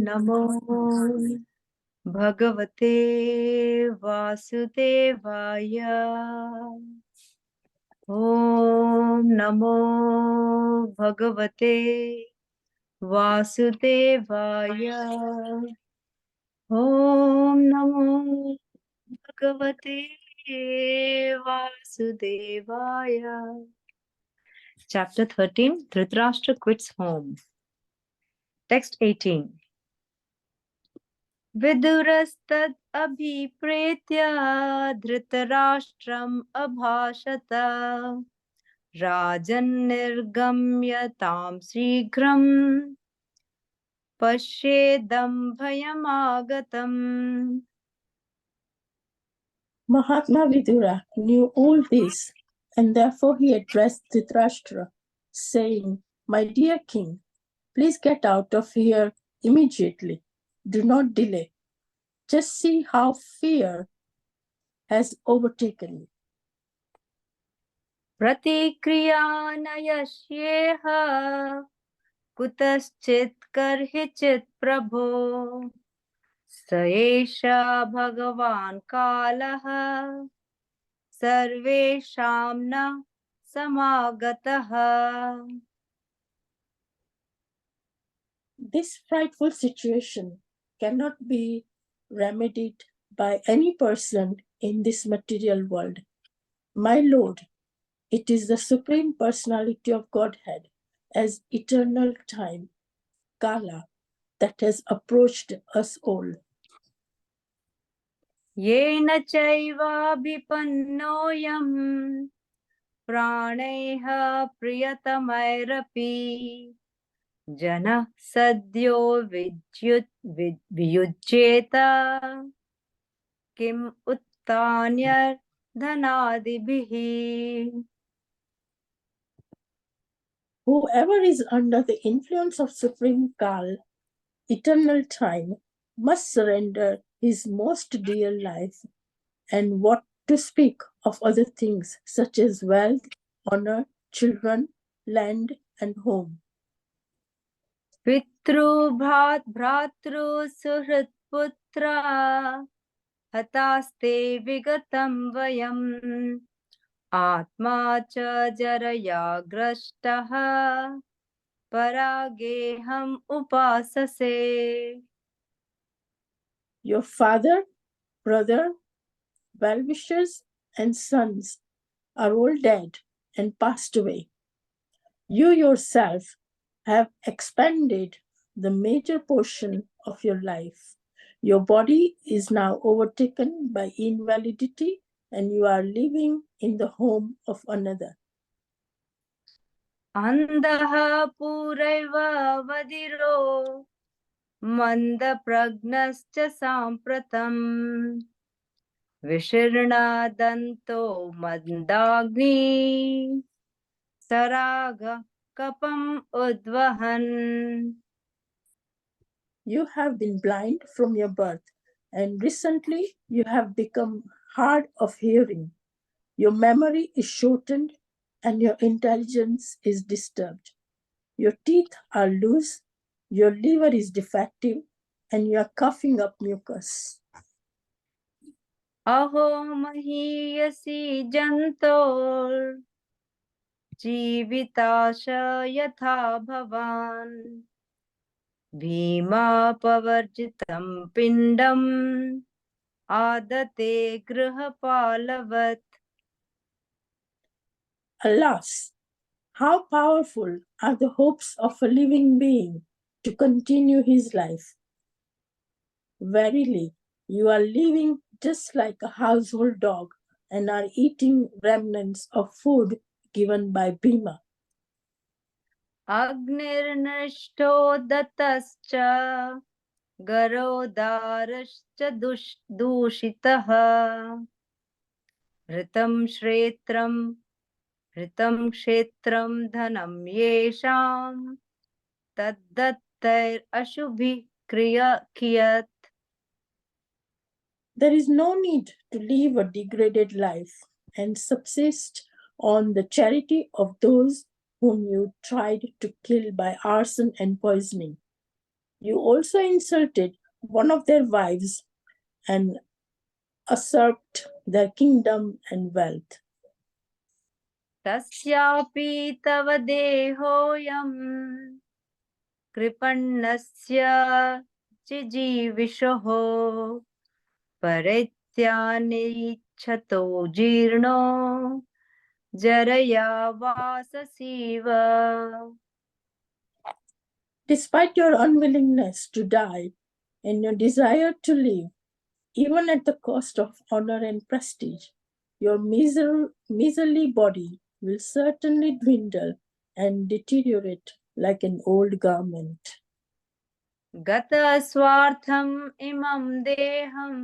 नमो भगवते वासुदेवाय। ॐ नमो भगवते वासुदेवाय। ॐ नमो भगवते वासुदेवाय. Chapter 13, Dhritarashtra quits home. Text 18. Vidurastad abhipretya dhritarashtram abhashata rajan nirgamya tam shighram pashyedam bhayamagatam. Mahatma Vidura knew all this, and therefore he addressed Dhritarashtra, saying, "My dear king, please get out of here immediately. Do not delay. Just see how fear has overtaken you." Pratikriyānayasyeha kutaschit karhichit prabho saesha bhagavan kalaha sarvesham na samagataha. This frightful situation cannot be remedied by any person in this material world. My Lord, it is the Supreme Personality of Godhead as eternal time, Kala, that has approached us all. Yena chaiva vipannoyam praneha priyatamairapi jana sadyo viyujyeta kim uttanyar dhanadibhihi. Whoever is under the influence of Supreme Kal, eternal time, must surrender his most dear life, and what to speak of other things such as wealth, honor, children, land, and home. Pitru bhratru suhrit putra hataste vigatam vayam atma cha jaraya grashtaha parageham upasase. Your father, brother, well-wishers, and sons are all dead and passed away. You yourself have expended the major portion of your life. Your body is now overtaken by invalidity, and you are living in the home of another. Andaha puraiva vadiro manda pragnascha sampratam vishirna danto mandagni saraga kapam udvahan. You have been blind from your birth, and recently you have become hard of hearing. Your memory is shortened, and your intelligence is disturbed. Your teeth are loose, your liver is defective, and you are coughing up mucus. Aho mahiyasi jantor jivitasha yatha bhavan bhima pavarjitam pindam adate grihapalavat. Alas, how powerful are the hopes of a living being to continue his life. Verily, you are living just like a household dog and are eating remnants of food given by Bhima. Agnirnishto datascha garodarascha dushitaha hritam kshetram dhanam yesham taddattair ashubhi kriya kiyat. There is no need to live a degraded life and subsist on the charity of those whom you tried to kill by arson and poisoning. You also insulted one of their wives and usurped their kingdom and wealth. तस्यापि तव देहोऽयं कृपणस्य चिजीविषोः परित्यानिच्छतो जीर्णो जरया वाससीव. Despite your unwillingness to die and your desire to live, even at the cost of honor and prestige, your miserly body will certainly dwindle and deteriorate like an old garment. गतस्वार्थम् इमं देहं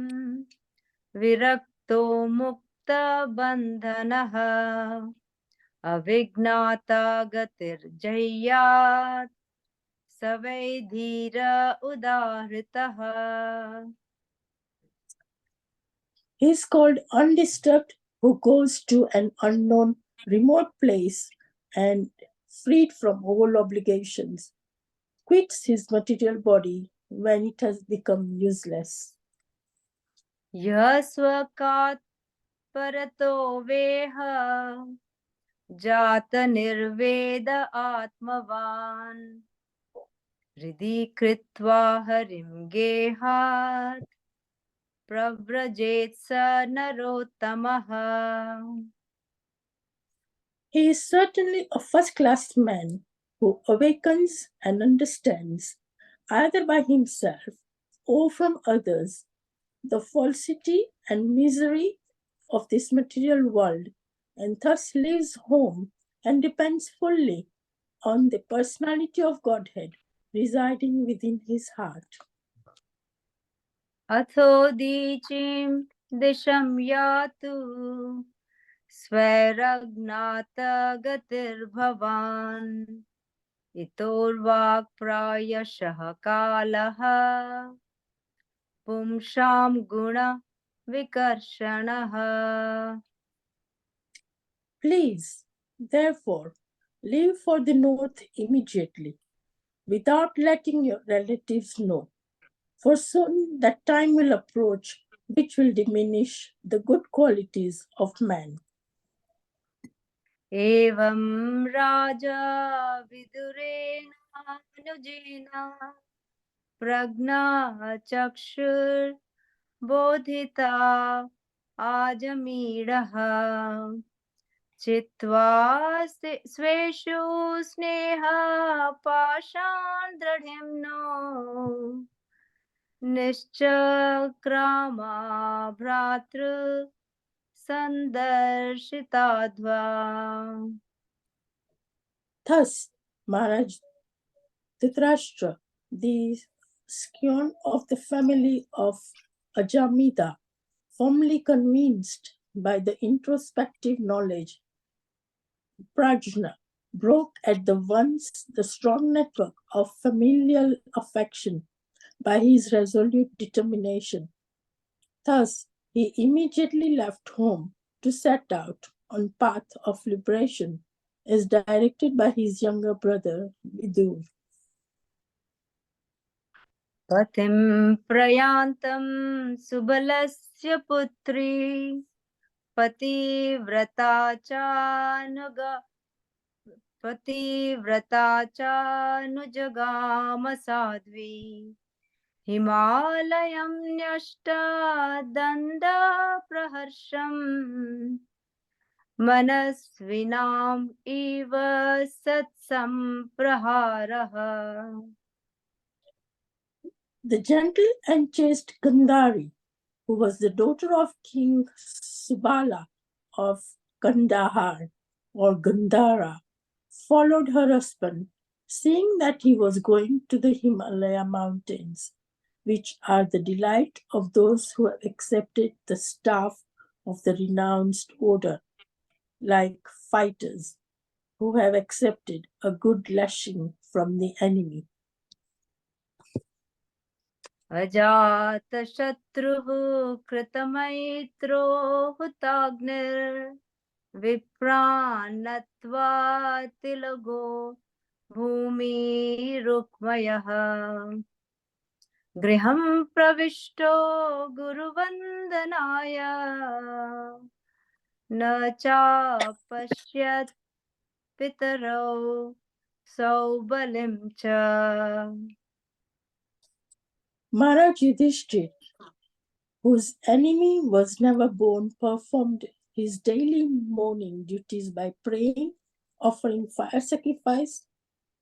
विरक्तो मुक्तबन्धनः अविज्ञाता गतिर्जह्यात् स वै धीर उदाहृतः. He is called undisturbed who goes to an unknown, remote place and, freed from all obligations, quits his material body when it has become useless. यः स्वकात् परतो वेह जात निर्वेद आत्मवान् हृदि कृत्वा हरिं गेहात् प्रव्रजेत् स नरोत्तमः. He is certainly a first class man who awakens and understands, either by himself or from others, the falsity and misery of this material world, and thus leaves home and depends fully on the personality of Godhead residing within his heart. अथोदीचिं दिशं यातु स्वैरज्ञात गतिर्भवान् इतोर्वाक् प्रायशः कालः पुंसां गुण विकर्षणः. Please, therefore, leave for the north immediately, without letting your relatives know, for soon that time will approach which will diminish the good qualities of man. एवं राजा विदुरेणानुजेन प्रज्ञा चक्षुर्बोधिता आजमीढः चित्वा स्वेषु स्नेह पाषान् दृढिम्नो निश्चक्रामा भ्रातृ संदर्शिताध्वा. Thus, Maharaj Dhritarashtra, the scion of the family of Ajamita, firmly convinced by the introspective knowledge, Prajna, broke at the once the strong network of familial affection by his resolute determination. Thus, he immediately left home to set out on path of liberation as directed by his younger brother Vidur. पथिं प्रयान्तं सुबलस्य पुत्री पतिव्रता चानुजगाम साध्वी हिमालयं न्यष्टदण्डप्रहर्षम् मनस्विनाम् इव सत्सम्प्रहारः. The gentle and chaste Gandhari, who was the daughter of King Subala of Kandahar or Gandhara, followed her husband, seeing that he was going to the Himalaya mountains, which are the delight of those who have accepted the staff of the renounced order, like fighters who have accepted a good lashing from the enemy. अजातशत्रुः कृतमैत्रो हुताग्निर्विप्रान्नत्वा तिलगो भूमिरुक्मयः गृहं प्रविष्टो गुरुवन्दनाय न चापश्यत् पितरौ सौबलिं च. Maharaj Yudhishthir, whose enemy was never born, performed his daily morning duties by praying, offering fire sacrifice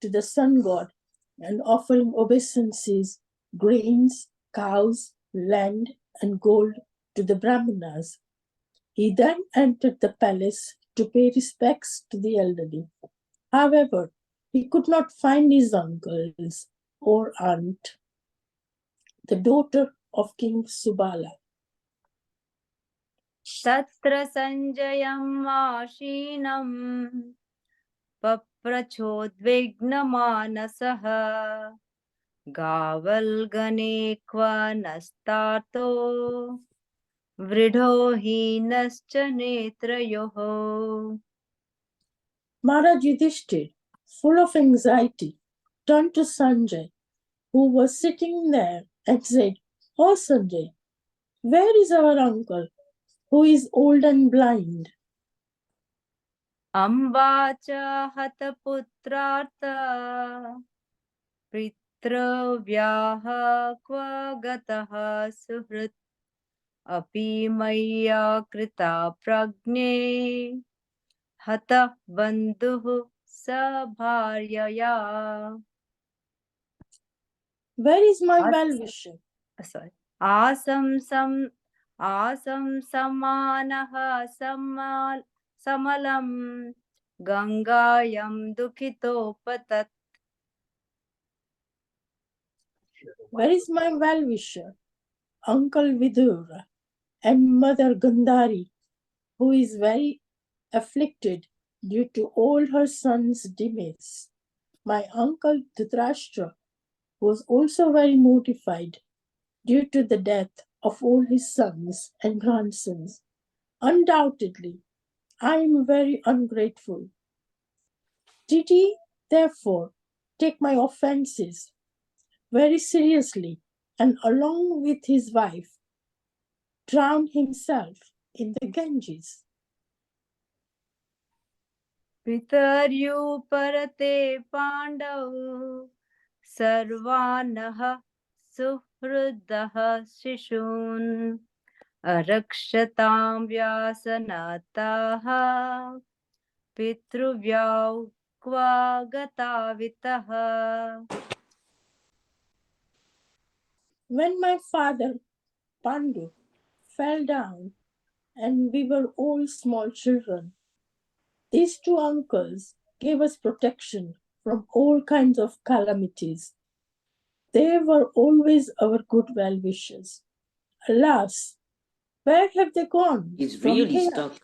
to the sun god, and offering obeisances, grains, cows, land, and gold to the Brahmanas. He then entered the palace to pay respects to the elderly. However, he could not find his uncles or aunt, the daughter of King Subala. तत्र सञ्जयम् आशीनं पप्रच्छोद्विग्नमानसः गावल्गणे क्व नस्तातो वृढो हीनश्च नेत्रयोः. Maharaj Yudhishthir, full of anxiety, turned to Sanjay, who was sitting there, and said, "Oh Sanjay, where is our uncle, who is old and blind?" Amba च हतपुत्रार्थ पितृव्याः क्व गतः सुहृत् अपि मय्या कृता प्रज्ञे हतः बन्धुः स भार्यया. Where is my well-wisher? Sorry. आसंसमानः समलं गङ्गायां दुःखितोपतत्. Where is my well-wisher, Uncle Vidura, and Mother Gandhari, who is very afflicted due to all her sons' demise? My uncle Dhritarashtra was also very mortified due to the death of all his sons and grandsons. Undoubtedly, I am very ungrateful. Did he, therefore, take my offenses very seriously and, along with his wife, drown himself in the Ganges? पितर्युपरते पाण्डौ सर्वानः सुहृदः शिशून् अरक्षतां व्यासनाताः पितृव्यौ क्व गतावितः. When my father, Pandu, fell down and we were all small children, these two uncles gave us protection from all kinds of calamities. They were always our good well-wishers. Alas, where have they gone? He's from really here? stuck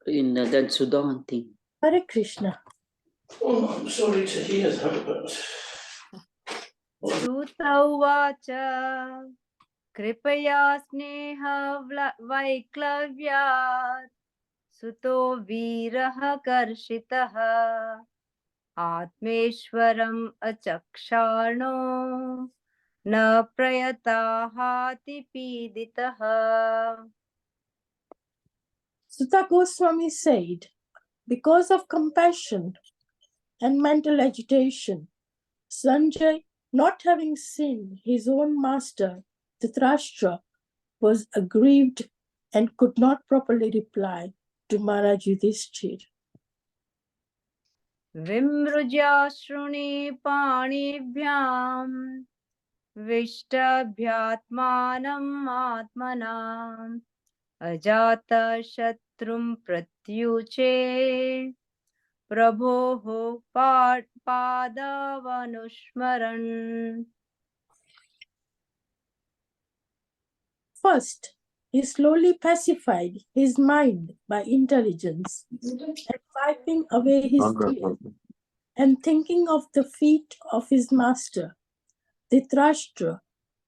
in that Sudan thing. Hare Krishna. Oh, I'm sorry to hear that, but सूत उवाच कृपया स्नेह वैक्लव्यात् सुतो वीरः कर्षितः आत्मेश्वरम् अचक्षार्णो न प्रयताहाति पीडितः. Sutta Goswami said, because of compassion and mental agitation, Sanjay, not having seen his own master, Dhritarashtra, was aggrieved and could not properly reply to Maharaj Yudhishthir. विमृज्याश्रुणि पाणिभ्याम् विष्टभ्यात्मानम् आत्मनाम् अजातशत्रुं प्रत्युचे प्रभोः पादवनुस्मरन्. First, he slowly pacified his mind by intelligence and wiping away his tears and thinking of the feet of his master, Dhritarashtra,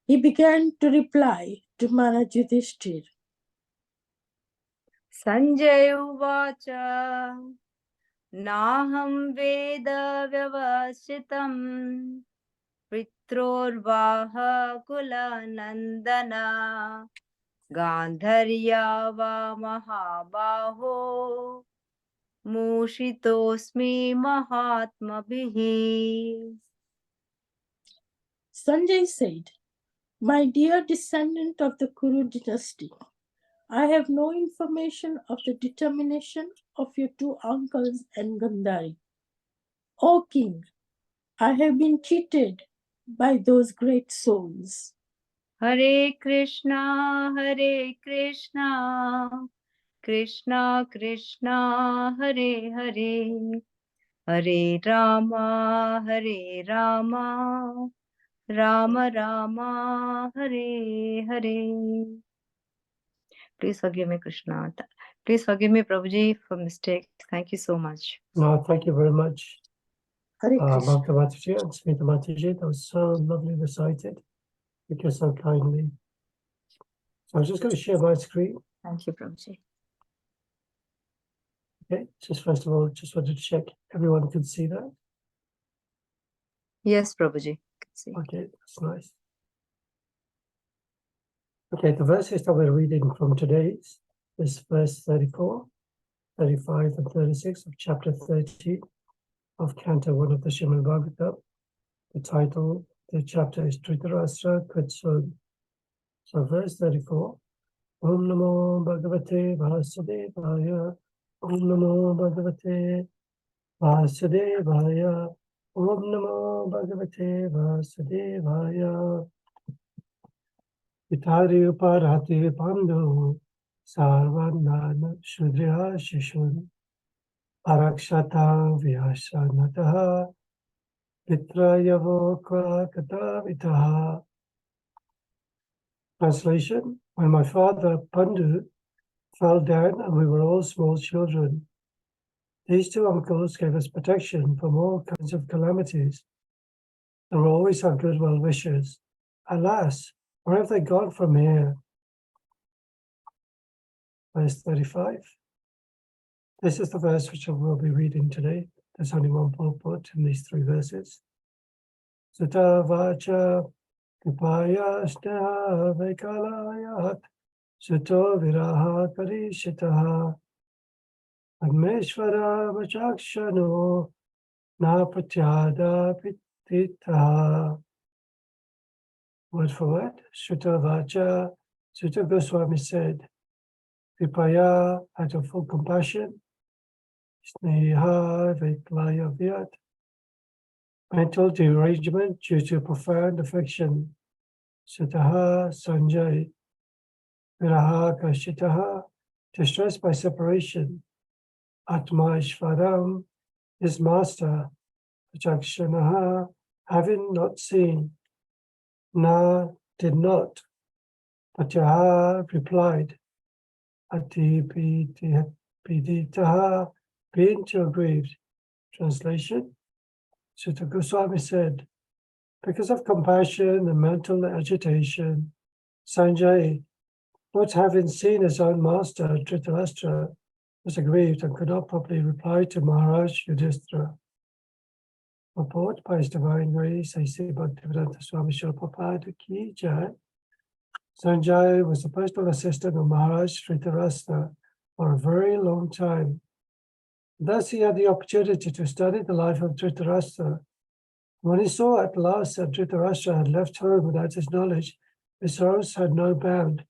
he began to reply to Maharaj Yudhishthir. Sanjay उवाच नाहं वेद व्यवसितं पित्रोर्वाह कुलनन्दना गान्धर्या वा महाबाहो मूषितोऽस्मि महात्मभिः. Sanjay said, "My dear descendant of the Kuru dynasty, I have no information of the determination of your two uncles and Gandhari. O king, I have been cheated by those great souls." Hare Krishna, Krishna Krishna, Hare Hare, Hare Rama, Rama Rama, Hare Hare. Please forgive me, Krishna. Please forgive me, Prabhuji, for mistakes. Thank you so much. No, thank you very much, Hare Krishna. Bhakta Mataji and Smita Mataji. That was so lovely recited. Thank you so kindly. So I'm just going to share my screen. Thank you, Prabhuji. Okay, just first of all, just wanted to check everyone can see that. Yes, Prabhuji. See. Okay, that's nice. Okay, the verses that we're reading from today is verse 34, 35, and 36 of chapter 13 of Canto 1 of the Srimad Bhagavatam. The title, the chapter is Dhritarashtra Quits Home. So verse 34, Om Namo Bhagavate Vasudevaya, Om Namo Bhagavate Vasudevaya, Om Namo Bhagavate Vasudevaya. Pitari Uparati Bandhu Sarvanana Shudriya Shishun Arakshata Vyashanataha Pitrayavo Kata Vitaha. Translation: When my father Pandu fell down and we were all small children, these two uncles gave us protection from all kinds of calamities. They were always our good well-wishers. Alas, where have they gone from here? Verse 35. This is the verse which I will be reading today. There's only one purport in these three verses. Sutta vacha Kripaya Sneha Vekalayat Suto Viraha Karishitaha Padmeshvara Vachakshano Napatyada Pititaha. Word for word, Sutta Vacha, Sutta Goswami said, Kripaya, out of full compassion, Sneha Veklaya Vyat, mental derangement due to profound affection, Sutaha Sanjay, Viraha Kashitaha, distressed by separation, Atma Ishvaram, his master, Vachakshanaha, having not seen, Na did not, Patyaha replied, Ati Piditaha, being too aggrieved. Translation: Sutta Goswami said, because of compassion and mental agitation, Sanjay, not having seen his own master, Dhritarashtra, was aggrieved and could not properly reply to Maharaj Yudhishthira. Report by His Divine Grace, A.C. Bhaktivedanta Swami Srila Prabhupada Ki Jai. Sanjay was the personal assistant of Maharaj Dhritarashtra for a very long time. Thus he had the opportunity to study the life of Dhritarashtra. When he saw at last that Dhritarashtra had left home without his knowledge, his sorrows had no bound. He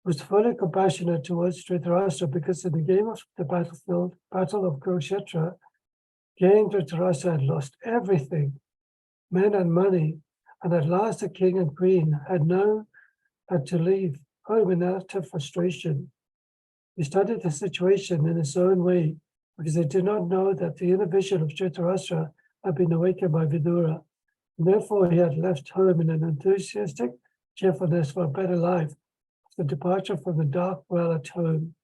was fully compassionate towards Dhritarashtra because in the game of the battle of Kurukshetra, King Dhritarashtra had lost everything, men and money, and at last the king and queen had to leave home in utter frustration. He studied the situation in his own way because he did not know that the inner vision of Dhritarashtra had been awakened by Vidura, and therefore he had left home in an enthusiastic cheerfulness for a better life, the departure from the dark well at home.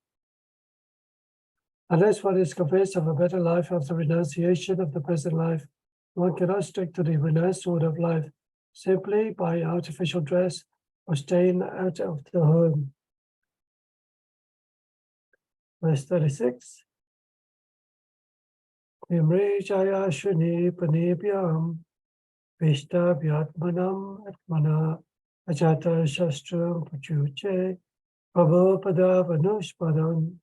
Unless one is convinced of a better life after renunciation of the present life, one cannot stick to the renounced order of life simply by artificial dress or staying out of the home. Verse 36. Vimrejaya Shuni Panibhyam Vishta Vyatmanam Atmana Ajata Shastram Pachuche Prabhupada Vanushpadam.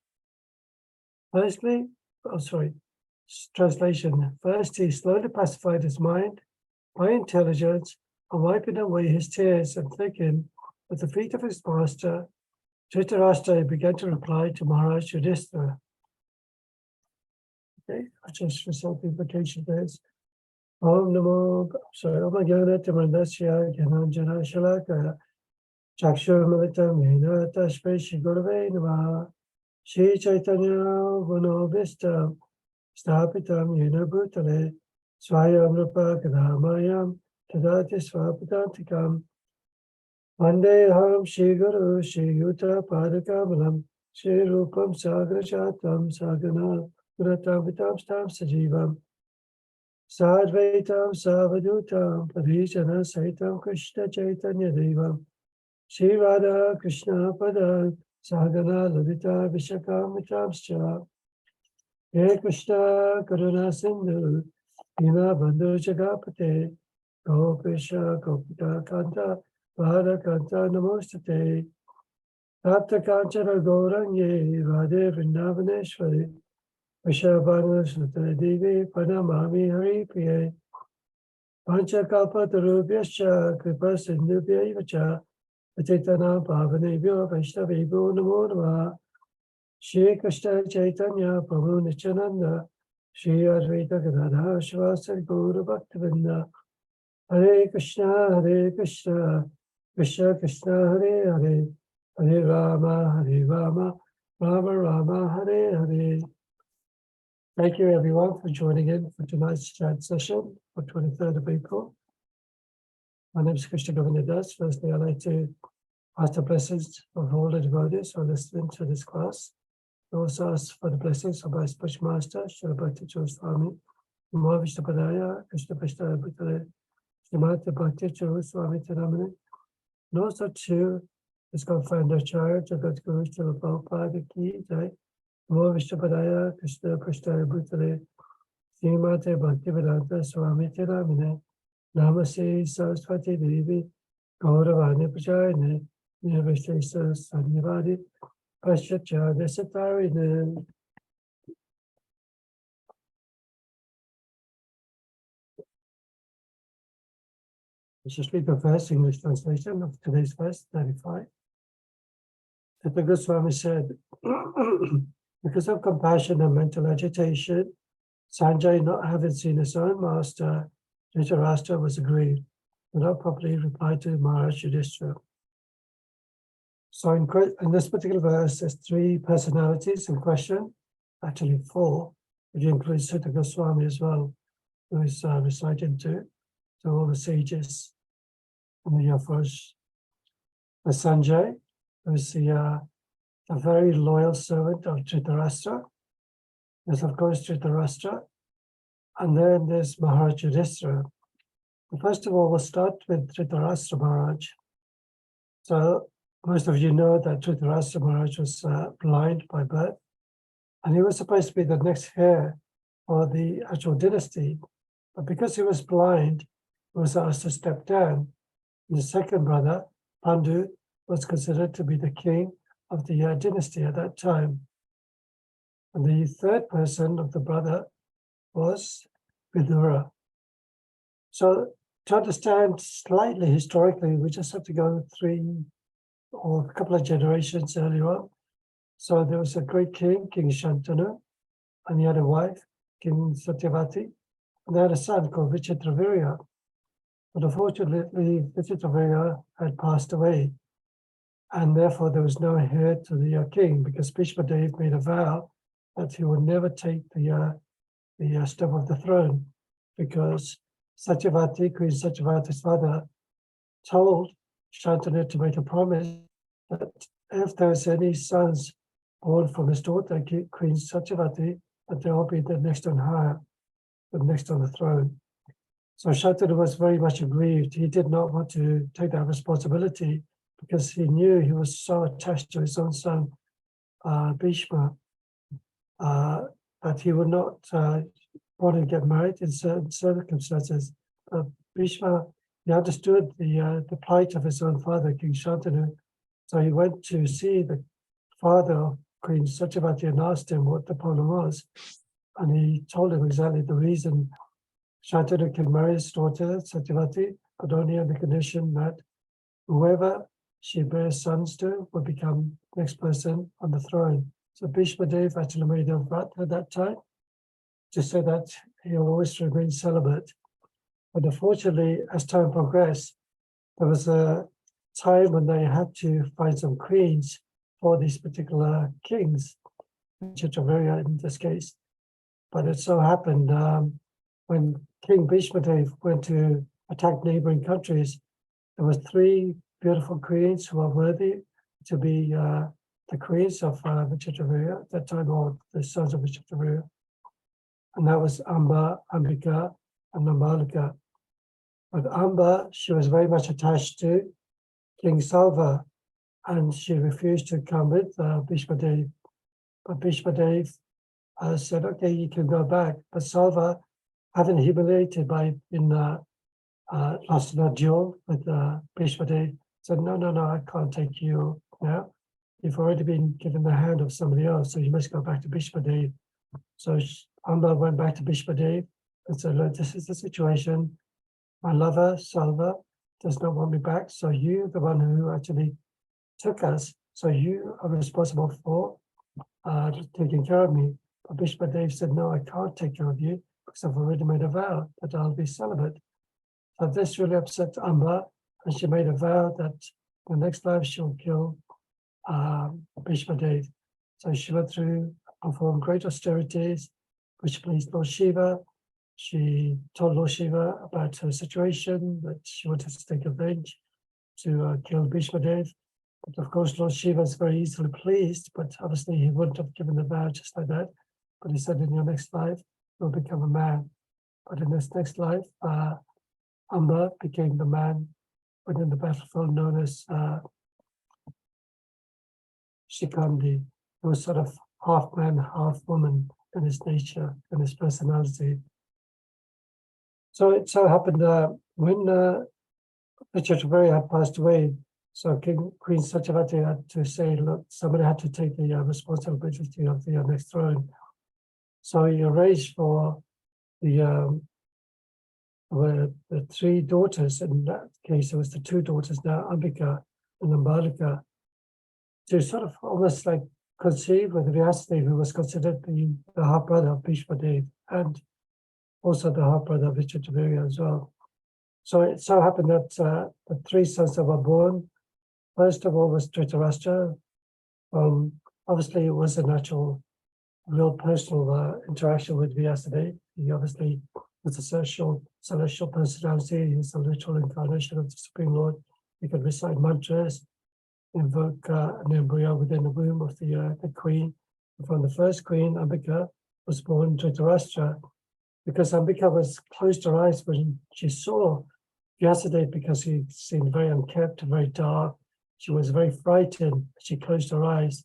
Firstly, translation. First, he slowly pacified his mind by intelligence and wiping away his tears and thinking at the feet of his master, Dhritarashtra began to reply to Maharaj Yudhishthira. Okay, I just recite the implication there. Om Namo, Om Jnana Timandasya Jnananjana Shalakaya Chakshur Militam Yena Tashpe Shri Gurave Namaha Shri Chaitanya Gunobhishtam Stapitam Yena Bhutale Swayam Rupa Kadamayam Tadati Swapadantikam Vandeham Shri Guru Shri Yuta Padakamalam Shri Rupam Sagrajatam Sagana Guratavitam Stam Sajivam Sadvaitam Savadutam Padijana Saitam Krishna Chaitanya Devam Shri Radha Krishna Pada Sagana Ladita Vishakamitamscha He Krishna Karuna Sindhu Dina Bandhu Jagapate Gopisha Gopita Kanta Radha Kanta Namostate Tapta Kanchana Gaurangi Radhe Vrindavaneshwari Vishabhanu Sutta Devi Panamami Hari Priye Panchakalpa Tarubhyascha Kripa Sindhubhya Vacha Patitana Pavanebhyo Vaishnavebhyo Namo Namaha Shri Krishna Chaitanya Prabhu Nityananda Shri Advaita Gadadhar Shivasari Gaura Bhaktivinoda Hare Krishna Krishna Krishna Hare Hare Hare Rama Rama Rama Hare Hare. Thank you everyone for joining in for tonight's chat session for 23rd of April. My name is Krishna Govinda. Firstly, I'd like to ask the blessings of all the devotees who are listening to this class. I also ask for the blessings of my spiritual master, Srila Bhakti Swami, Namo Vishnupadaya, Krishna Prasthaya Bhutale, Srimati Bhakti Swami Tiramani, and also to his co-founder Acharya Jagat Guru Srila Prabhupada Ki Jai, Namo Vishnupadaya, Krishna Prasthaya Bhutale, Srimati Bhaktivedanta Swami Tiramani, Namaste Saraswati Devi, Gauravani Prajayane, Nirvishesa Sanyavadi, Paschacha Desatarine. Let's just read the first English translation of today's verse, 35. The Goswami said, because of compassion and mental agitation, Sanjay, not having seen his own master, Dhritarashtra, was aggrieved, but not properly replied to Maharaj Yudhishthira. So in this particular verse, there's three personalities in question, actually four, which includes Sutta Goswami as well, who is reciting to all the sages and the first. Sanjay, who is a very loyal servant of Dhritarashtra. There's of course Dhritarashtra, and then there's Maharaj Yudhishthira. First of all, we'll start with Dhritarashtra Maharaj. So most of you know that Dhritarashtra Maharaj was blind by birth, and he was supposed to be the next heir for the actual dynasty. But because he was blind, he was asked to step down. And the second brother, Pandu, was considered to be the king of the dynasty at that time. And the third person of the brother was Vidura. So to understand slightly historically, we just have to go three or a couple of generations earlier on. So there was a great king, King Shantanu, and he had a wife, King Satyavati, and they had a son called Vichitravirya. But unfortunately, Vichitravirya had passed away, and therefore there was no heir to the king, because Bhishma Dev made a vow that he would never take the step of the throne, because Satyavati, Queen Satyavati's father, told Shantanu to make a promise that if there's any sons born from his daughter, Queen Satyavati, that they will be the next on higher, the next on the throne. So Shantanu was very much aggrieved. He did not want to take that responsibility because he knew he was so attached to his own son, Bhishma, that he would not want to get married in certain circumstances. Bhishma, he understood the plight of his own father, King Shantanu. So he went to see the father of Queen Satyavati and asked him what the problem was. And he told him exactly the reason. Shantanu can marry his daughter, Satyavati, but only on the condition that whoever she bears sons to will become the next person on the throne. So Bhishma Dev actually made a vrat at that time to say that he'll always remain celibate. But unfortunately, as time progressed, there was a time when they had to find some queens for these particular kings, Chitravirya in this case. But it so happened when King Bhishma Dev went to attack neighboring countries, there were 3 beautiful queens who were worthy to be the queens of Vichitravirya at that time, or the sons of Vichitravirya. And that was Amba, Ambika, and Ambalika. But Amba, she was very much attached to King Salva, and she refused to come with Bhishma Dev. But Bhishma Dev said, okay, you can go back. But Salva, having humiliated by being lost in a duel with Bhishma Dev, said, no, I can't take you now. You've already been given the hand of somebody else, so you must go back to Bhishma Dev. So Amba went back to Bhishma Dev and said, look, this is the situation. My lover, Salva, does not want me back. So you, the one who actually took us, so you are responsible for taking care of me. But Bhishma Dev said, no, I can't take care of you because I've already made a vow that I'll be celibate. So this really upset Amba, and she made a vow that the next life she'll kill Bhishma Dev. So she went through, performed great austerities, which pleased Lord Shiva. She told Lord Shiva about her situation, that she wanted to take revenge to kill Bhishma Dev. But of course, Lord Shiva is very easily pleased, but obviously he wouldn't have given the vow just like that. But he said, in your next life, you'll become a man. But in this next life, Amba became the man within the battlefield known as Shikandi, who was sort of half man, half woman in his nature and his personality. So it so happened when Vichitravirya had passed away, so Queen Satyavati had to say, look, somebody had to take the responsibility of the next throne. So he arranged for the 3 daughters, in that case it was the 2 daughters now, Ambika and Ambalika, to sort of almost like conceive with Vyasadeva, who was considered the half brother of Bhishma Dev, and also the half brother of Vichitravirya as well. So it so happened that the 3 sons that were born, first of all was Dhritarashtra. Obviously, it was a natural, real personal interaction with Vyasadeva. He obviously was a celestial personality. He was a literal incarnation of the Supreme Lord. He could recite mantras, invoke an embryo within the womb of the queen. And from the first queen, Ambika, was born Dhritarashtra, because Ambika was closed her eyes when she saw Vyasadeva, because he seemed very unkempt, very dark. She was very frightened. She closed her eyes.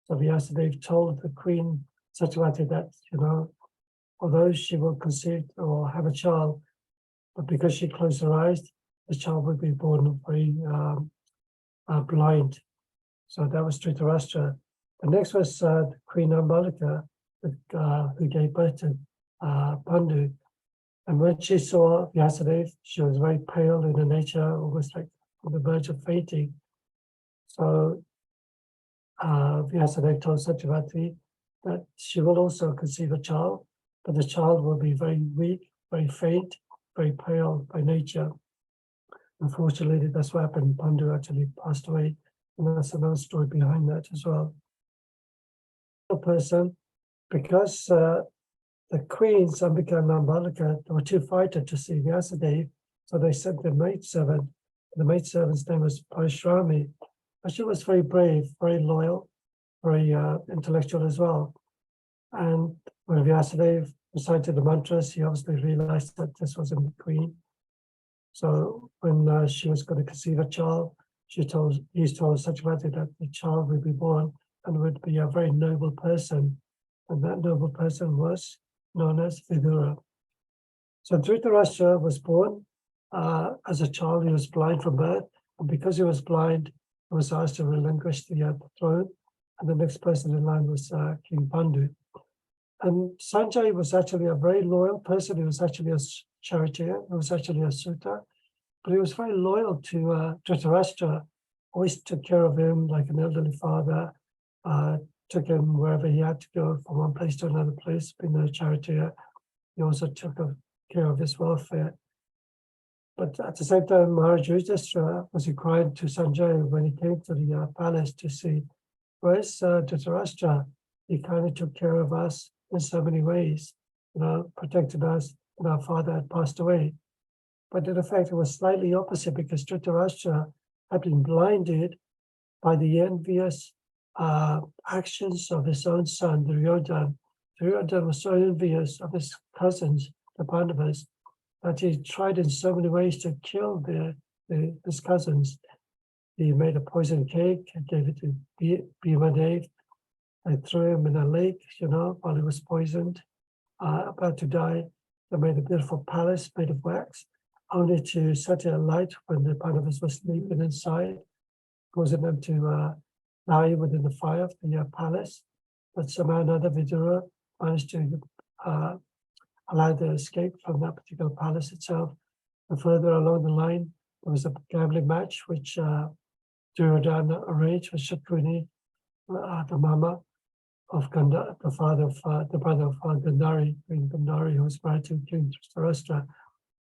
So Vyasadeva told the queen Satyavati that, although she will conceive or have a child, but because she closed her eyes, the child will be born very blind. So that was Dhritarashtra. The next was Queen Ambalika, who gave birth to Pandu. And when she saw Vyasadeva, she was very pale in her nature, almost like on the verge of fainting. So Vyasadeva told Satyavati that she will also conceive a child, but the child will be very weak, very faint, very pale by nature. Unfortunately, that's what happened. Pandu actually passed away, and that's another story behind that as well. A person, because the queens, Ambika and Ambalika, were too frightened to see Vyasadeva, so they sent their maidservant. The maidservant's name was Parishrami, and she was very brave, very loyal, very intellectual as well. And when Vyasadeva recited the mantras, he obviously realized that this wasn't the queen. So when she was going to conceive a child, he told Satyavati that the child would be born and would be a very noble person. And that noble person was known as Vidura. So Dhritarashtra was born as a child, he was blind from birth. And because he was blind, he was asked to relinquish the throne. And the next person in line was King Pandu. And Sanjay was actually a very loyal person. He was actually a charioteer. He was actually a suitor. But he was very loyal to Dhritarashtra, always took care of him like an elderly father, took him wherever he had to go from one place to another place, being a charioteer. He also took care of his welfare. But at the same time, Maharaj Yudhishthira was inquiring to Sanjay when he came to the palace to see, where's Dhritarashtra? He kind of took care of us in so many ways, protected us, and our father had passed away. But in effect, it was slightly opposite because Dhritarashtra had been blinded by the envious actions of his own son, Duryodhana. Duryodhana was so envious of his cousins, the Pandavas, that he tried in so many ways to kill his cousins. He made a poison cake and gave it to Bhimadev. They threw him in a lake, while he was poisoned, about to die. They made a beautiful palace made of wax, only to set it alight when the Pandavas were sleeping inside, causing them to die within the fire of the palace. But somehow another Vidura managed to allow their escape from that particular palace itself. And further along the line, there was a gambling match which Duryodhana arranged with Shakuni, the mama of Gandhari, the brother of Gandhari, Queen Gandhari, who was married to King Dhritarashtra.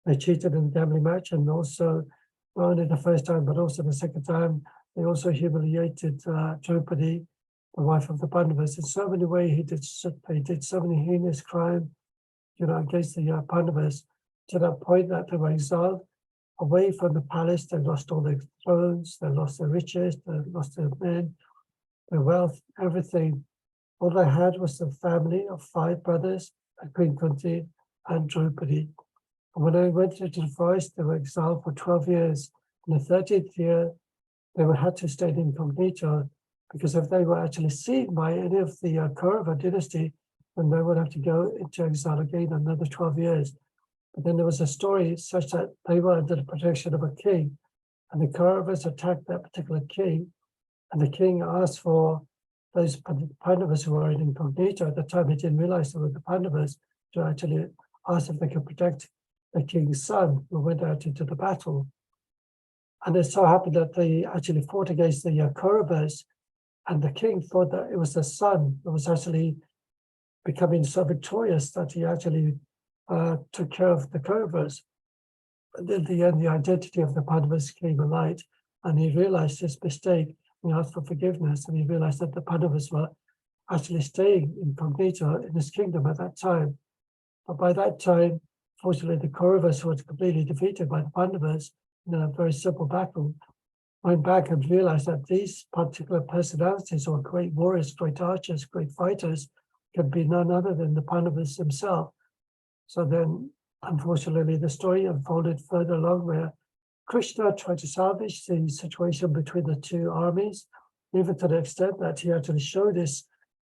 They cheated in the gambling match, and also, not only the first time, but also the second time, they also humiliated Draupadi, the wife of the Pandavas. In so many ways, they did so many heinous crimes, against the Pandavas, to that point that they were exiled away from the palace. They lost all their thrones, they lost their riches, they lost their men, their wealth, everything. All they had was the family of 5 brothers, Queen Kunti and Draupadi. And when they went into the forest, they were exiled for 12 years. In the 13th year, they had to stay incognito, because if they were actually seen by any of the Kaurava dynasty, then they would have to go into exile again another 12 years. But then there was a story such that they were under the protection of a king, and the Kauravas attacked that particular king, and the king asked for those Pandavas who were in incognito. At the time, he didn't realize they were the Pandavas, to actually ask if they could protect the king's son who went out into the battle. And it so happened that they actually fought against the Kauravas, and the king thought that it was the son who was actually becoming so victorious that he actually took care of the Kauravas. But in the end, the identity of the Pandavas came alight, and he realized his mistake. He asked for forgiveness, and he realized that the Pandavas were actually staying incognito in his kingdom at that time. But by that time, fortunately, the Kauravas were completely defeated by the Pandavas in a very simple battle. Went back and realized that these particular personalities, or great warriors, great archers, great fighters, could be none other than the Pandavas themselves. So then, unfortunately, the story unfolded further along, where Krishna tried to salvage the situation between the 2 armies, even to the extent that he actually showed his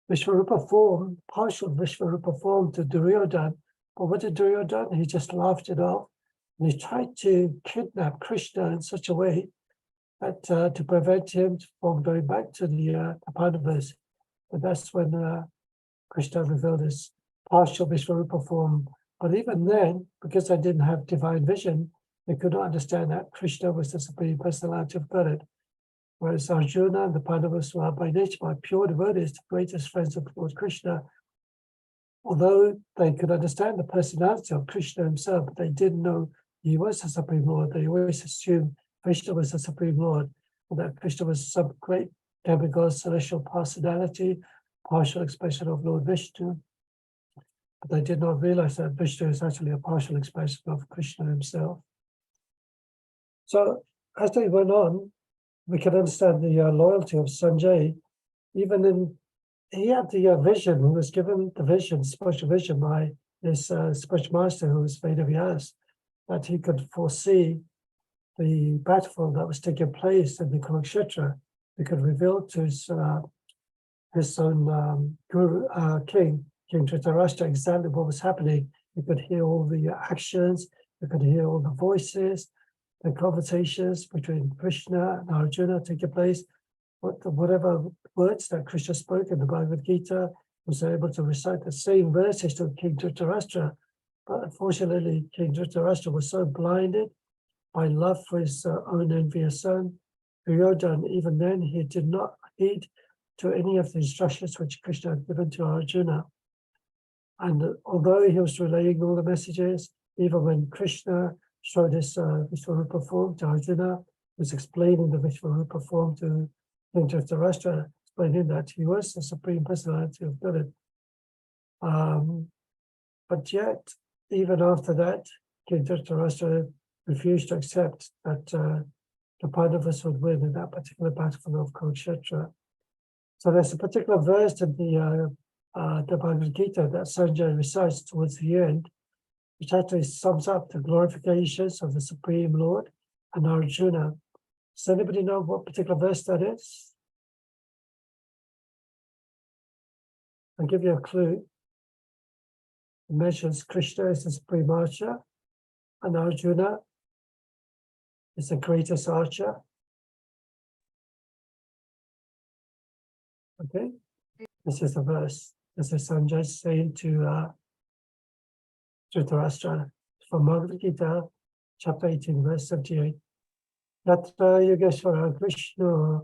Vishvarupa form, partial Vishvarupa form, to Duryodhana. But what did Duryodhana? He just laughed it off. And he tried to kidnap Krishna in such a way that to prevent him from going back to the Pandavas. But that's when Krishna revealed his partial Vishvarupa form. But even then, because they didn't have divine vision, they could not understand that Krishna was the Supreme Personality of Godhead. Whereas Arjuna and the Pandavas were by nature, by pure devotees, the greatest friends of Lord Krishna. Although they could understand the personality of Krishna himself, but they didn't know he was the Supreme Lord. They always assumed Krishna was the Supreme Lord, and that Krishna was some great demigod, celestial personality, partial expression of Lord Vishnu. But they did not realize that Vishnu is actually a partial expression of Krishna himself. So as they went on, we can understand the loyalty of Sanjay. Even in, he had the vision, he was given the vision, special vision by his spiritual master, who was Vedavyas, that he could foresee the battlefield that was taking place in the Kurukshetra. He could reveal to his own King Dhritarashtra, exactly what was happening. He could hear all the actions, You could hear all the voices, the conversations between Krishna and Arjuna taking place. Whatever words that Krishna spoke in the Bhagavad Gita, was able to recite the same verses to King Dhritarashtra. But unfortunately, King Dhritarashtra was so blinded by love for his own envious son, Duryodhana. Even then, he did not heed to any of the instructions which Krishna had given to Arjuna. And although he was relaying all the messages, even when Krishna showed his Vishwarupa form to Arjuna, he was explaining the Vishwarupa form to King Dhritarashtra, explaining that he was the Supreme Personality of Godhead. But yet, even after that, King Dhritarashtra refused to accept that the Pandavas would win in that particular battle of Kurukshetra. So there's a particular verse in the Bhagavad Gita that Sanjay recites towards the end, which actually sums up the glorifications of the Supreme Lord and Arjuna. Does anybody know what particular verse that is? I'll give you a clue. It mentions Krishna is the supreme archer, and Arjuna is the greatest archer. Okay, this is the verse. This is Sanjay saying to Dhritarashtra from Bhagavad Gita, chapter 18, verse 78. Yatra Yogeshwara Krishna,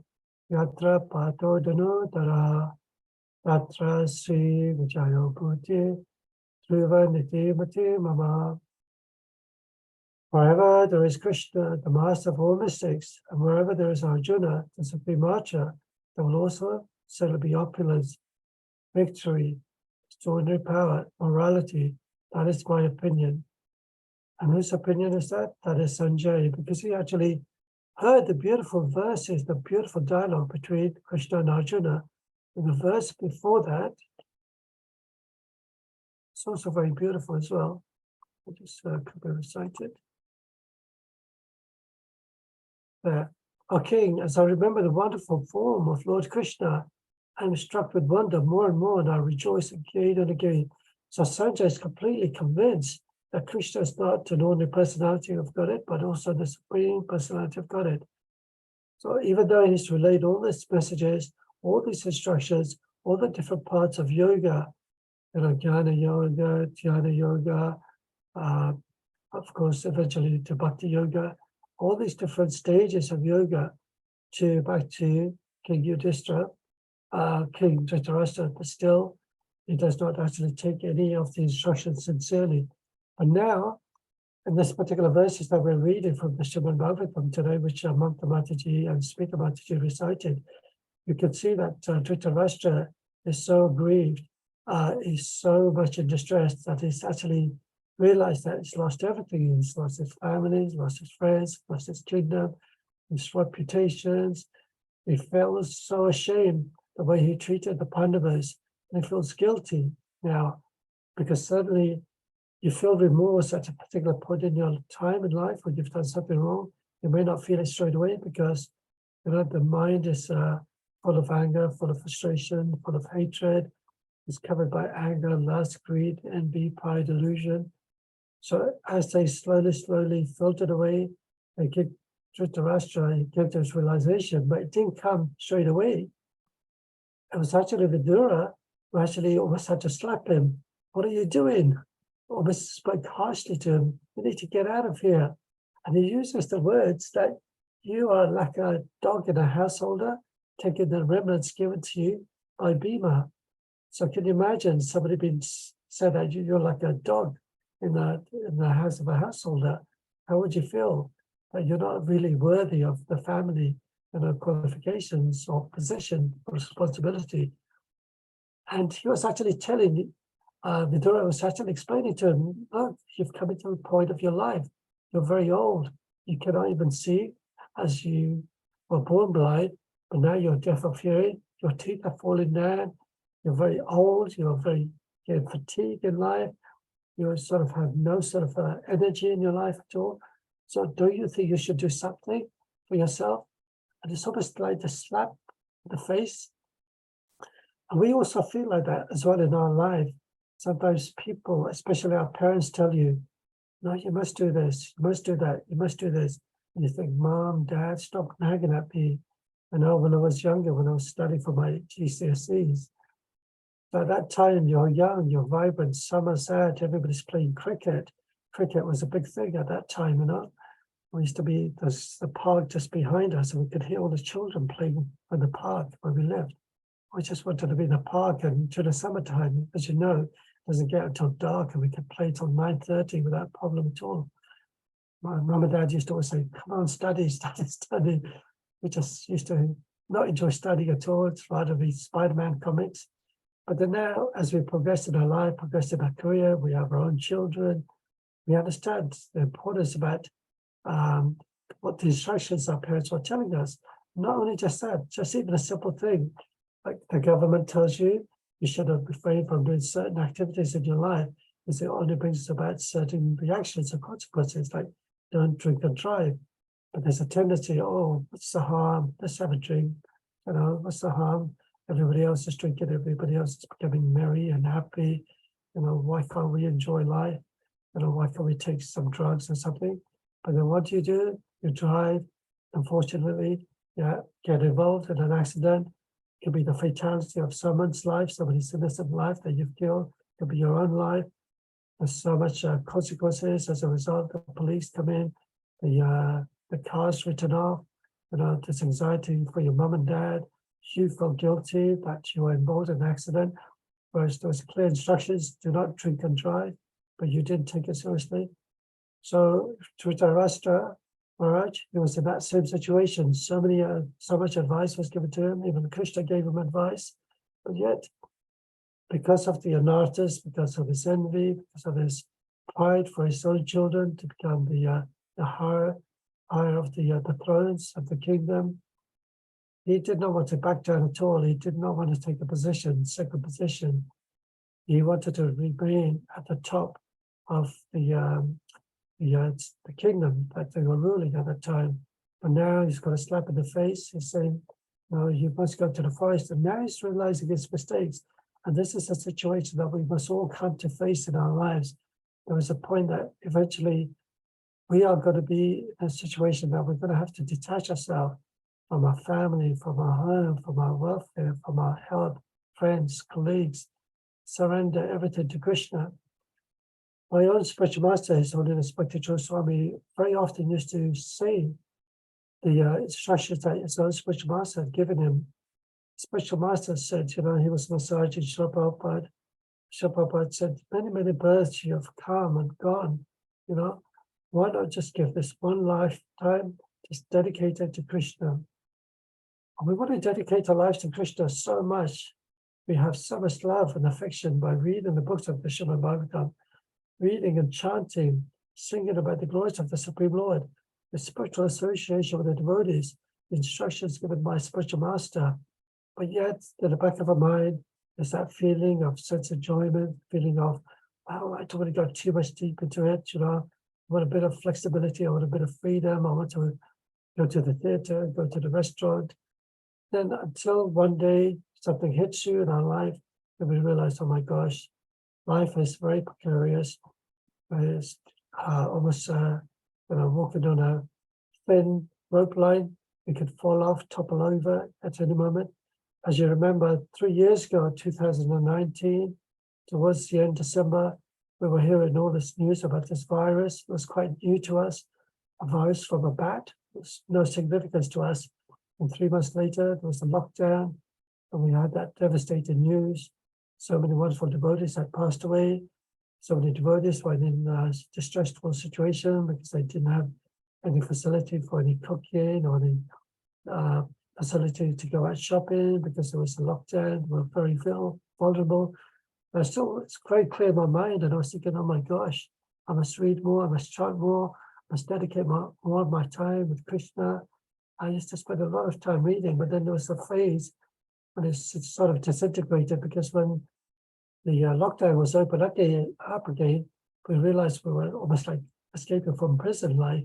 Yatra Pato Dhanodara, Yatra Sri Vijayo Bhuti, Dhruva Niti Mati Mama. Wherever there is Krishna, the master of all mystics, and wherever there is Arjuna, the supreme archer, there will also certainly be opulence, victory, extraordinary power, morality. That is my opinion. And whose opinion is that? That is Sanjay, because he actually heard the beautiful verses, the beautiful dialogue between Krishna and Arjuna. In the verse before that, it's also very beautiful as well. I just could be recited. There. O King, as I remember the wonderful form of Lord Krishna, I am struck with wonder more and more, and I rejoice again and again. So Sanjay is completely convinced that Krishna is not an ordinary personality of Godhead, but also the Supreme Personality of Godhead. So even though he's relayed all these messages, all these instructions, all the different parts of yoga, Jnana Yoga, Dhyana Yoga, of course, eventually to Bhakti Yoga, all these different stages of yoga back to King Yudhishthira, King Dhritarashtra, but still he does not actually take any of the instructions sincerely. And now, in this particular verses that we're reading from the Srimad Bhagavatam today, which Mamta Mataji and Speaker Mataji recited, you can see that Dhritarashtra is so grieved, he's so much in distress that he's actually realized that he's lost everything. He's lost his family, he's lost his friends, lost his kingdom, his reputations. He feels so ashamed the way he treated the Pandavas, and he feels guilty now, because suddenly you feel remorse at a particular point in your time in life when you've done something wrong. You may not feel it straight away because the mind is full of anger, full of frustration, full of hatred. It's covered by anger, lust, greed, envy, pride, delusion. So as they slowly filtered away, they kicked Dhritarashtra, he came to his realization, but it didn't come straight away. It was actually Vidura who actually almost had to slap him. What are you doing? Almost spoke harshly to him. You need to get out of here. And he uses the words that you are like a dog in a householder, taking the remnants given to you by Bhima. So can you imagine somebody being said that you're like a dog in the house of a householder? How would you feel? That you're not really worthy of the family and qualifications or position or responsibility. And he was actually telling, Vidura was actually explaining to him, look, you've come into a point of your life. You're very old. You cannot even see, as you were born blind, but now you're deaf of hearing. Your teeth are falling down. You're very old. You're fatigued in life. You sort of have no sort of energy in your life at all. So don't you think you should do something for yourself? And it's almost like a slap in the face. And we also feel like that as well in our life. Sometimes people, especially our parents, tell you, no, you must do this, you must do that, you must do this. And you think, Mom, Dad, stop nagging at me. I know when I was younger, when I was studying for my GCSEs, so at that time, you're young, you're vibrant, summer's out, everybody's playing cricket. Cricket was a big thing at that time, you know. We used to be, there's the park just behind us, and we could hear all the children playing in the park where we lived. We just wanted to be in the park, and during the summertime, as you know, it doesn't get until dark, and we could play till 9:30 without problem at all. My mum and dad used to always say, come on, study, study, study. We just used to not enjoy studying at all. It's rather read Spider-Man comics. But then now, as we progress in our life, progress in our career, we have our own children, we understand the importance about what the instructions our parents were telling us. Not only just that, just even a simple thing, like the government tells you, you should refrain from doing certain activities in your life, because it only brings about certain reactions or consequences, like don't drink and drive. But there's a tendency, oh, what's the harm? Let's have a drink. You know, what's the harm? Everybody else is drinking, everybody else is becoming merry and happy. You know, why can't we enjoy life? You know, why can't we take some drugs or something? But then what do? You drive, unfortunately, get involved in an accident. It could be the fatality of someone's life, somebody's innocent life that you've killed. It could be your own life. There's so much consequences as a result. The police come in, the car's written off. You know, there's anxiety for your mum and dad. You feel guilty that you were involved in an accident, whereas there was clear instructions, do not drink and drive, but you didn't take it seriously. So Dhritarashtra Maharaj, he was in that same situation. So much advice was given to him. Even Krishna gave him advice, but yet, because of the anarthas, because of his envy, because of his pride for his own children to become the higher of the thrones of the kingdom, he did not want to back down at all. He did not want to take a position, second position. He wanted to remain at the top of the kingdom that they were ruling at that time. But now he's got a slap in the face. He's saying, no, you must go to the forest. And now he's realizing his mistakes. And this is a situation that we must all come to face in our lives. There is a point that eventually we are going to be in a situation that we're going to have to detach ourselves from our family, from our home, from our welfare, from our health, friends, colleagues, surrender everything to Krishna. My own spiritual master, His Holiness Bhakti Swami, very often used to say the instructions that his own spiritual master had given him. Spiritual master said, you know, he was massaging Srila Prabhupada. Srila Prabhupada said, many births you have come and gone, you know, why not just give this one lifetime, just dedicate it to Krishna? And we want to dedicate our lives to Krishna so much. We have so much love and affection by reading the books of the Srimad Bhagavatam, reading and chanting, singing about the glories of the Supreme Lord, the spiritual association with the devotees, the instructions given by spiritual master. But yet, in the back of our mind, there's that feeling of sense of enjoyment, feeling of, oh, I don't want to go too much deep into it, you know, I want a bit of flexibility, I want a bit of freedom, I want to go to the theater, go to the restaurant. Then until one day something hits you in our life, and we realize, oh my gosh, life is very precarious. It's almost, walking on a thin rope line. We could fall off, topple over at any moment. As you remember, 3 years ago, 2019, towards the end of December, we were hearing all this news about this virus. It was quite new to us. A virus from a bat. It was no significance to us. And 3 months later, there was a lockdown, and we had that devastating news. So many wonderful devotees had passed away. So many devotees were in a distressful situation because they didn't have any facility for any cooking or any facility to go out shopping because there was a lockdown. We were very vulnerable. But still, it's quite clear in my mind, and I was thinking, oh my gosh, I must read more, I must chant more, I must dedicate more of my time with Krishna. I used to spend a lot of time reading, but then there was a phase when it sort of disintegrated, because when the lockdown was open up again, we realized we were almost like escaping from prison life,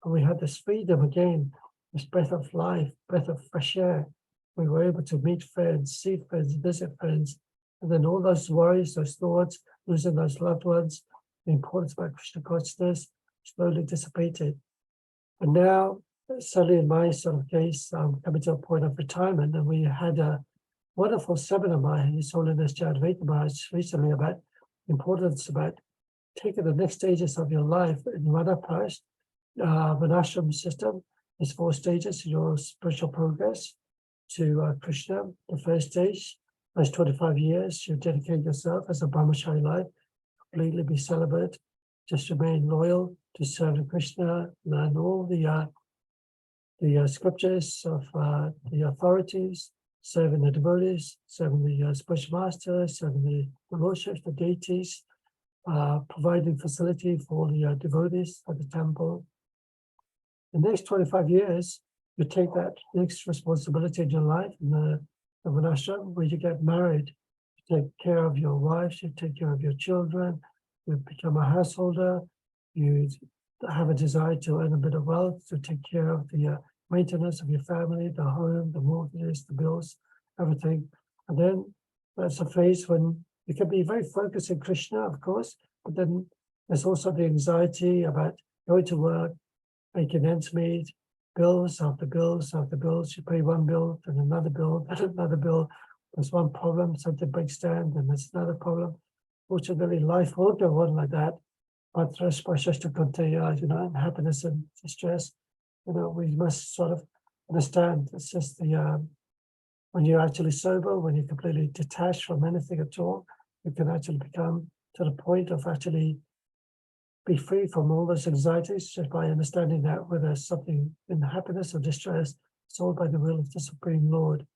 and we had this freedom again, this breath of life, breath of fresh air. We were able to meet friends, see friends, visit friends, and then all those worries, those thoughts, losing those loved ones, the importance about Krishna consciousness slowly dissipated. And now, certainly in my sort of case, I'm coming to a point of retirement, and we had a wonderful seminar by His Holiness Jadvaita Maharaj recently about the importance about taking the next stages of your life in Vanaprasth, Vanashram system. There's 4 stages in your spiritual progress to Krishna. The first stage, those 25 years, you dedicate yourself as a brahmachari life, completely be celibate, just remain loyal to serving Krishna, learn all the scriptures of the authorities, serving the devotees, serving the spiritual masters, serving the lordships, the deities, providing facility for the devotees at the temple. The next 25 years, you take that next responsibility in your life in the Vanashram, where you get married, you take care of your wives, you take care of your children, you become a householder, you have a desire to earn a bit of wealth, to take care of the maintenance of your family, the home, the mortgages, the bills, everything. And then that's a phase when you can be very focused in Krishna, of course, but then there's also the anxiety about going to work, making ends meet, bills after bills after bills. You pay one bill, then another bill, then another bill. There's one problem, something breaks down, then there's another problem. Fortunately, life won't go on like that. But to continue, and happiness and distress, we must sort of understand it's just the when you're actually sober, when you're completely detached from anything at all, you can actually become to the point of actually be free from all those anxieties just by understanding that whether it's something in happiness or distress, it's all by the will of the Supreme Lord.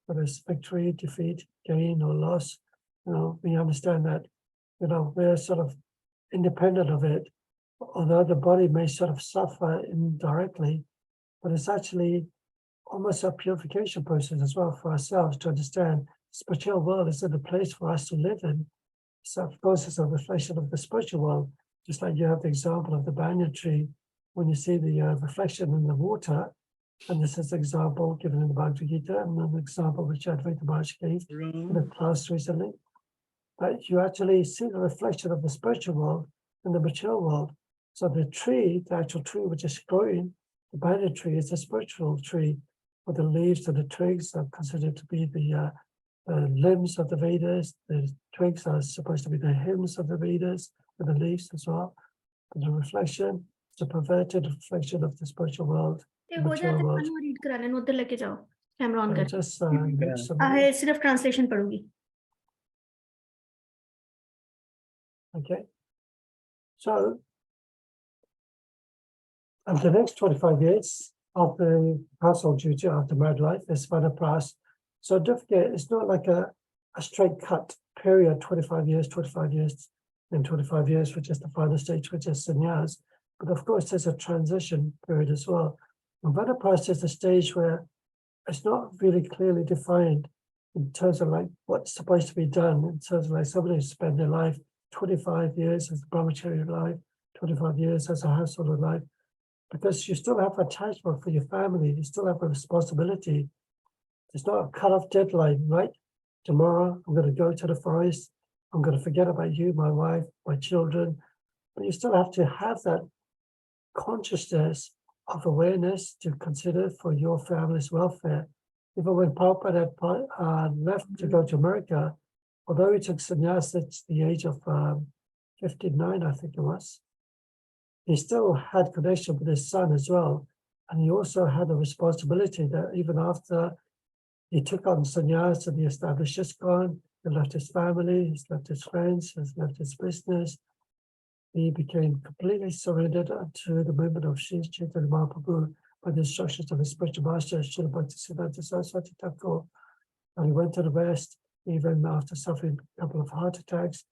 Whether it's victory, defeat, gain or loss, we understand that, we're sort of independent of it, although the body may sort of suffer indirectly, but it's actually almost a purification process as well for ourselves to understand the spiritual world isn't a place for us to live in. So of course, it's a reflection of the spiritual world, just like you have the example of the banyan tree, when you see the reflection in the water, and this is an example given in the Bhagavad Gita, and an example which Advaita Maharaj gave in the class recently, but you actually see the reflection of the spiritual world in the mature world. So the tree, the actual tree which is growing, the banyan tree is a spiritual tree, where the leaves and the twigs are considered to be the limbs of the Vedas. The twigs are supposed to be the hymns of the Vedas, and the leaves as well. But the reflection is a perverted reflection of the spiritual world, the mature world. Read करा लेना उधर लेके जाओ camera on कर Just है सिर्फ translation पढ़ूंगी okay. So, and the next 25 years of the household duty after married life is Vanaprasth. So don't forget, it's not like a straight cut period, 25 years, and 25 years, which is the final stage, which is sannyas. But of course, there's a transition period as well. And Vanaprasth is the stage where it's not really clearly defined in terms of like what's supposed to be done, in terms of like somebody who spend their life 25 years as a brahmachari life, 25 years as a householder life, because you still have attachment for your family, you still have a responsibility. It's not a cut-off deadline, right? Tomorrow, I'm going to go to the forest, I'm going to forget about you, my wife, my children, but you still have to have that consciousness of awareness to consider for your family's welfare. Even when Prabhupada had left to go to America, although he took sannyas at the age of 59, I think it was, he still had connection with his son as well. And he also had a responsibility that even after he took on sannyas and he established ISKCON, he left his family, he left his friends, he left his business, he became completely surrendered to the movement of Sri Chaitanya Mahaprabhu by the instructions of his spiritual master, Srila Bhaktisiddhanta Saraswati Thakur. And he went to the West, even after suffering a couple of heart attacks,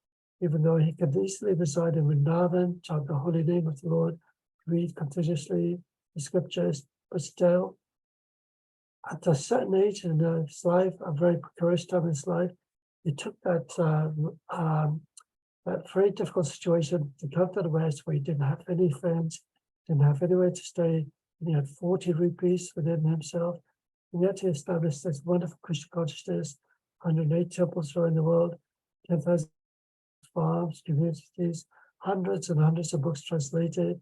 even though he could easily reside in Vrindavan, chant the holy name of the Lord, read continuously the scriptures, but still, at a certain age in his life, a very precarious time in his life, he took that very difficult situation to come to the West where he didn't have any friends, didn't have anywhere to stay, and he had 40 rupees within himself. And yet he established this wonderful Krishna consciousness, 108 temples around the world, 10,000 farms, communities, hundreds and hundreds of books translated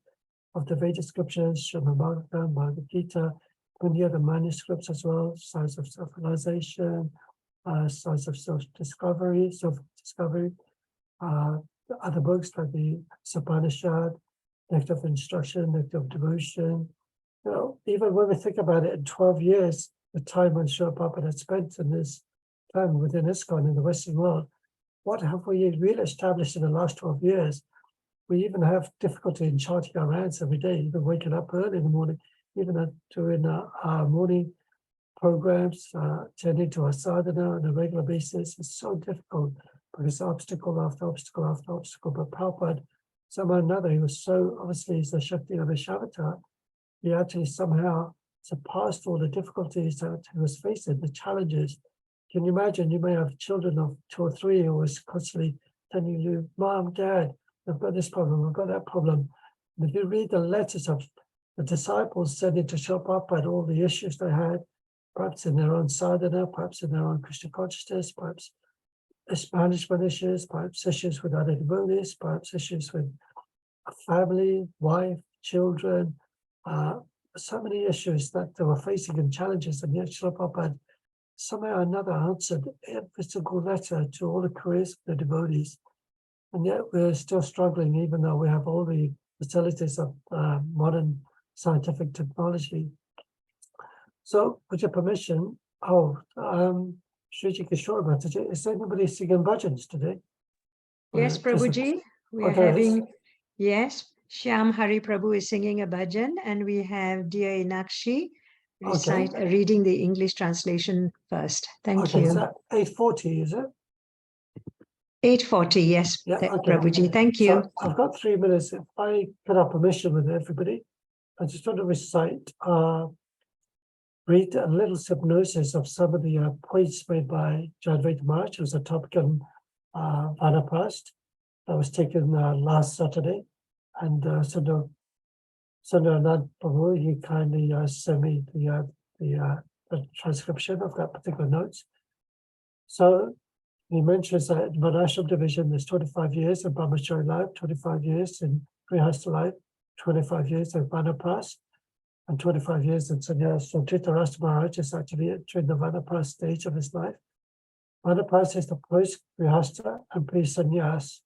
of the Vedic scriptures, Srimad Bhagavatam, Bhagavad Gita, many other manuscripts as well, Science of Self-Realization, Science of Self-Discovery, other books like the Upanishad, Nectar of Instruction, Nectar of Devotion. You know, even when we think about it, in 12 years, the time when Srila Prabhupada had spent in this time within ISKCON in the Western world, what have we really established in the last 12 years? We even have difficulty in charting our rounds every day, even waking up early in the morning, even doing our morning programs, attending to our sadhana on a regular basis. It's so difficult because obstacle after obstacle after obstacle. But Prabhupada, somehow or another, he was so, obviously, he's the Shakti of Ishavatar, he actually somehow surpassed all the difficulties that he was facing, the challenges. Can you imagine? You may have children of 2 or 3 who was constantly telling you, Mom, Dad, I've got this problem, I've got that problem. And if you read the letters of the disciples sending to Srila Prabhupada all the issues they had, perhaps in their own sadhana, perhaps in their own Krishna consciousness, perhaps management issues, perhaps issues with other devotees, perhaps issues with a family, wife, children, so many issues that they were facing and challenges, and yet Srila Prabhupada somehow or another answered every single letter to all the queries of the devotees. And yet we're still struggling, even though we have all the facilities of modern scientific technology. So, with your permission, Shriji Kishore, today, is anybody singing bhajans today? Yes, Prabhuji, we are having, yes, Shyam Hari Prabhu is singing a bhajan, and we have dear Inakshi reading the English translation first. Thank you. So 8:40, is it? 8:40, yes, Yeah, Prabhuji, thank you. So I've got 3 minutes. If I could have permission with everybody, I just want to recite, read a little synopsis of some of the points made by Jadvaita Maharaj. It was a topic on Vanaprastha that was taken last Saturday. And Sundar Anand Prabhu, he kindly sent me the transcription of that particular notes. So he mentions that in Varnashram division, there's 25 years in Brahmachari life, 25 years in Grihastha life, 25 years in Vanaprastha, and 25 years in sannyas. So Dhritarashtra Maharaj is actually entering the Vanaprastha stage of his life. Vanaprastha is the post-Grihastha and pre-sannyas.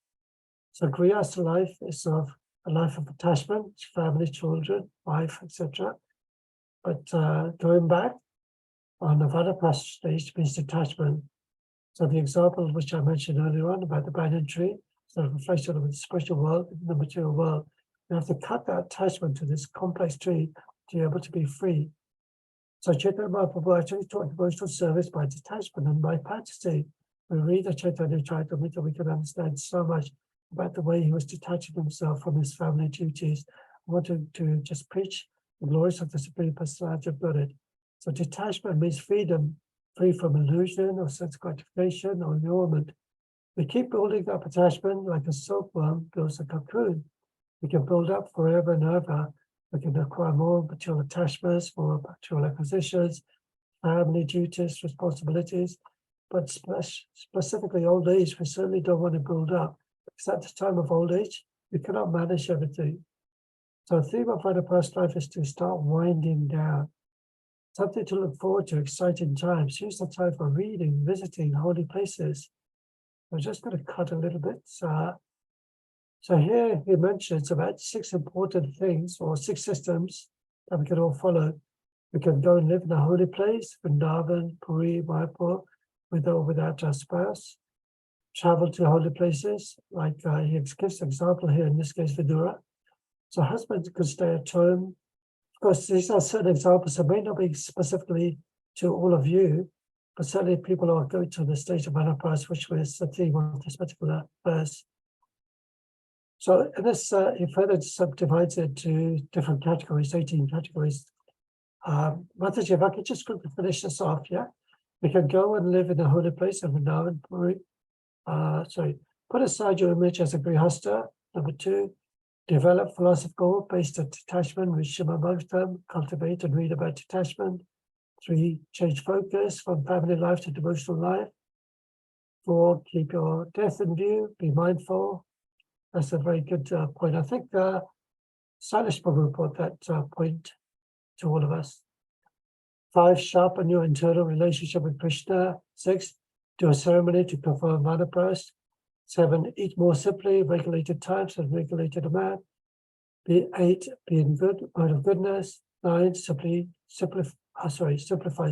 So Grihastha life is of a life of attachment, family, children, wife, etc. But going back on the Vanaprastha stage means detachment. So the example which I mentioned earlier on about the banyan tree, so a reflection of the spiritual world, the material world, you have to cut that attachment to this complex tree to be able to be free. So Chaitanya Mahaprabhu actually taught devotional service by detachment and by practicing. We read the Chaitanya Charitamrita, we can understand so much about the way he was detaching himself from his family duties. I wanted to just preach the glories of the Supreme Personality of Godhead. So detachment means freedom, free from illusion or sense gratification or allurement. We keep building up attachment like a silkworm builds a cocoon. We can build up forever and ever. We can acquire more material attachments, more material acquisitions, family duties, responsibilities, but specifically old age, we certainly don't want to build up, because at the time of old age, we cannot manage everything. So the theme of Vanaprastha life is to start winding down. Something to look forward to, exciting times. Use the time for reading, visiting holy places. I'm just going to cut a little bit. So here he mentions about 6 important things or 6 systems that we can all follow. We can go and live in a holy place, Vrindavan, Puri, Mayapur, with or without our spouse. Travel to holy places, like he gives an example here, in this case, Vidura. So husbands could stay at home. Of course, these are certain examples that may not be specifically to all of you, but certainly people are going to the stage of Vanaprastha, which was the theme of this particular verse. So in this, he further subdivides it to different categories, 18 categories. Mataji, if I could just quickly finish this off, yeah? We can go and live in a holy place of Vrindavan, Puri. Put aside your image as a Grihastha. Number 2, develop philosophical based on detachment with Srimad Bhagavatam, cultivate and read about detachment. 3, change focus from family life to devotional life. 4, keep your death in view, be mindful. That's a very good point. I think Salish Prabhu put that point to all of us. 5, sharpen your internal relationship with Krishna. 6, do a ceremony to perform vanaprastha. 7, eat more simply, regulated times and regulated amount. 8, be in good mode of goodness. 9, simplify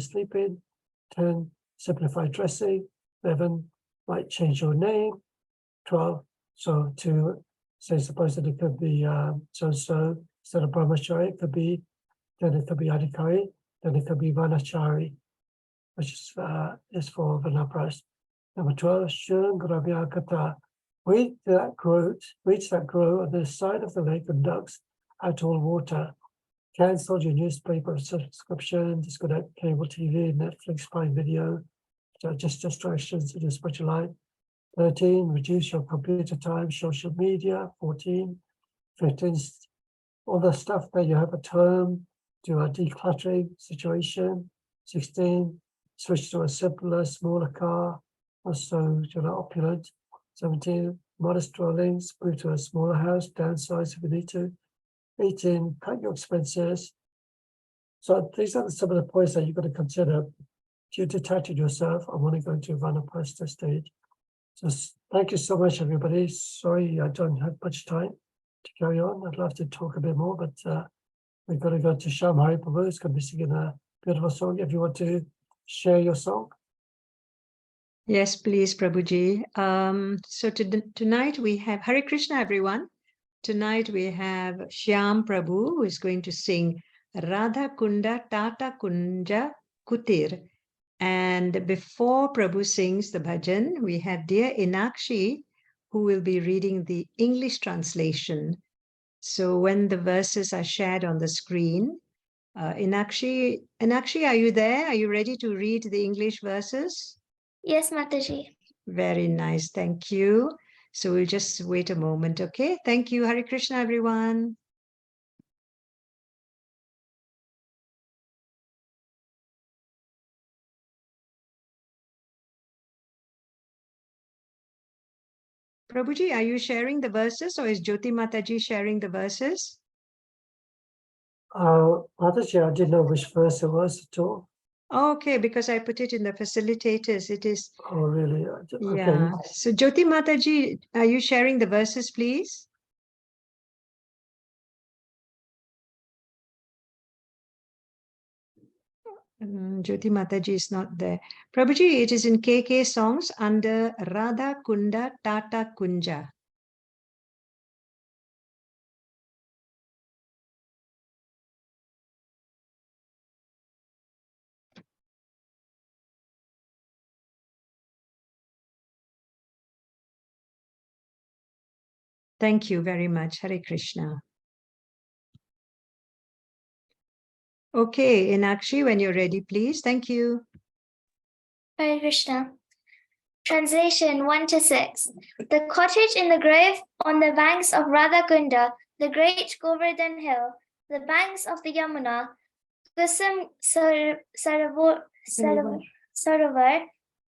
sleeping. 10, simplify dressing. 11, might change your name. 12, so to say, suppose that it could be so-so instead of brahmachari, it could be adhikari, then it could be vanachari, which is for vanaprastha. Number 12, shun gravya wheat that grow on the side of the lake and ducks out all water. Cancel your newspaper subscription, disconnect cable TV, Netflix, Prime Video, just distractions, just what you like. 13, reduce your computer time, social media. 14, 15, all the stuff that you have at home, do a decluttering situation. 16, switch to a simpler, smaller car, also opulent. 17, modest dwellings, move to a smaller house, downsize if you need to. 18, cut your expenses. So these are some of the points that you've got to consider. If you detached yourself, I want to go into vanaprastha stage. So thank you so much, everybody. Sorry, I don't have much time to carry on. I'd love to talk a bit more, but we've got to go to Shyam Hari Prabhu, who's going to be singing a beautiful song. If you want to share your song. Yes, please, Prabhuji. So tonight we have Hare Krishna, everyone. Tonight we have Shyam Prabhu, who is going to sing Radha Kunda Tata Kunja Kutir. And before Prabhu sings the bhajan, we have dear Inakshi, who will be reading the English translation. So when the verses are shared on the screen, Inakshi, are you there? Are you ready to read the English verses? Yes, Mataji. Very nice. Thank you. So we'll just wait a moment. Okay. Thank you. Hare Krishna, everyone. Prabhuji, are you sharing the verses or is Jyoti Mataji sharing the verses? Mataji, I didn't know which verse it was at all. Okay, because I put it in the facilitators. It is. Oh, really? Okay. Yeah. So Jyoti Mataji, are you sharing the verses, please? Jyoti Mataji is not there. Prabhuji, it is in KK songs under Radha Kunda Tata Kunja. Thank you very much. Hare Krishna. Okay, Inakshi, when you're ready, please. Thank you. Hare Krishna. Translation 1 to 6. The cottage in the grove on the banks of Radhakunda, the great Govardhan hill, the banks of the Yamuna, Kusum Sarovar,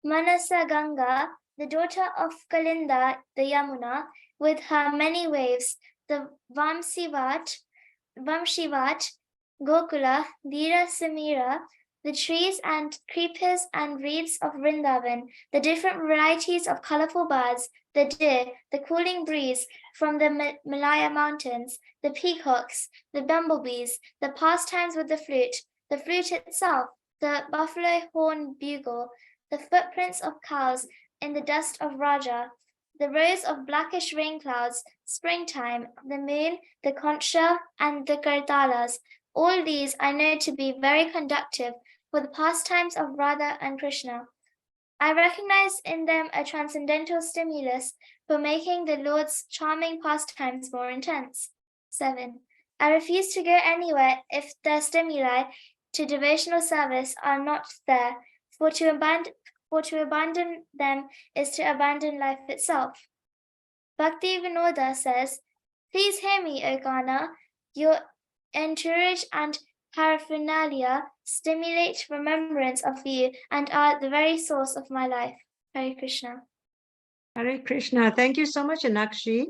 Manasa Ganga, the daughter of Kalinda, the Yamuna, with her many waves, the Vamshivat, Gokula, Dira Samira, the trees and creepers and reeds of Vrindavan, the different varieties of colorful birds, the deer, the cooling breeze from the Malaya mountains, the peacocks, the bumblebees, the pastimes with the flute itself, the buffalo horn bugle, the footprints of cows in the dust of Raja, the rows of blackish rain clouds, springtime, the moon, the conch shell, and the kartalas. All these I know to be very conducive for the pastimes of Radha and Krishna. I recognize in them a transcendental stimulus for making the Lord's charming pastimes more intense. 7. I refuse to go anywhere if their stimuli to devotional service are not there, for to abandon them is to abandon life itself. Bhakti Vinoda says, please hear me, O Gana, your entourage and paraphernalia stimulate remembrance of you and are the very source of my life. Hare Krishna. Hare Krishna. Thank you so much, Inakshi.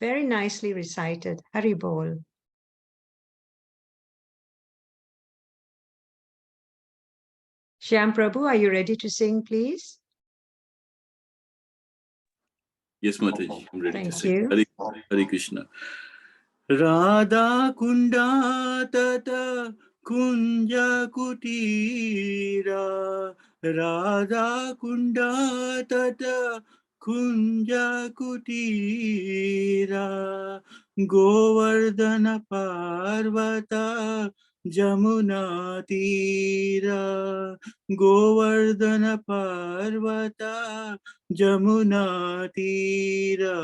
Very nicely recited. Hari Bol. Shyam Prabhu, are you ready to sing, please? Yes, Mataji, I'm ready to Thank sing. you. Hare Krishna. Radha Kunda Tata Kunja Kutira. Radha Kunda Tata Kunja Kutira. Govardhana Parvata Jamuna Tira. Govardhana Parvata Jamuna Tira.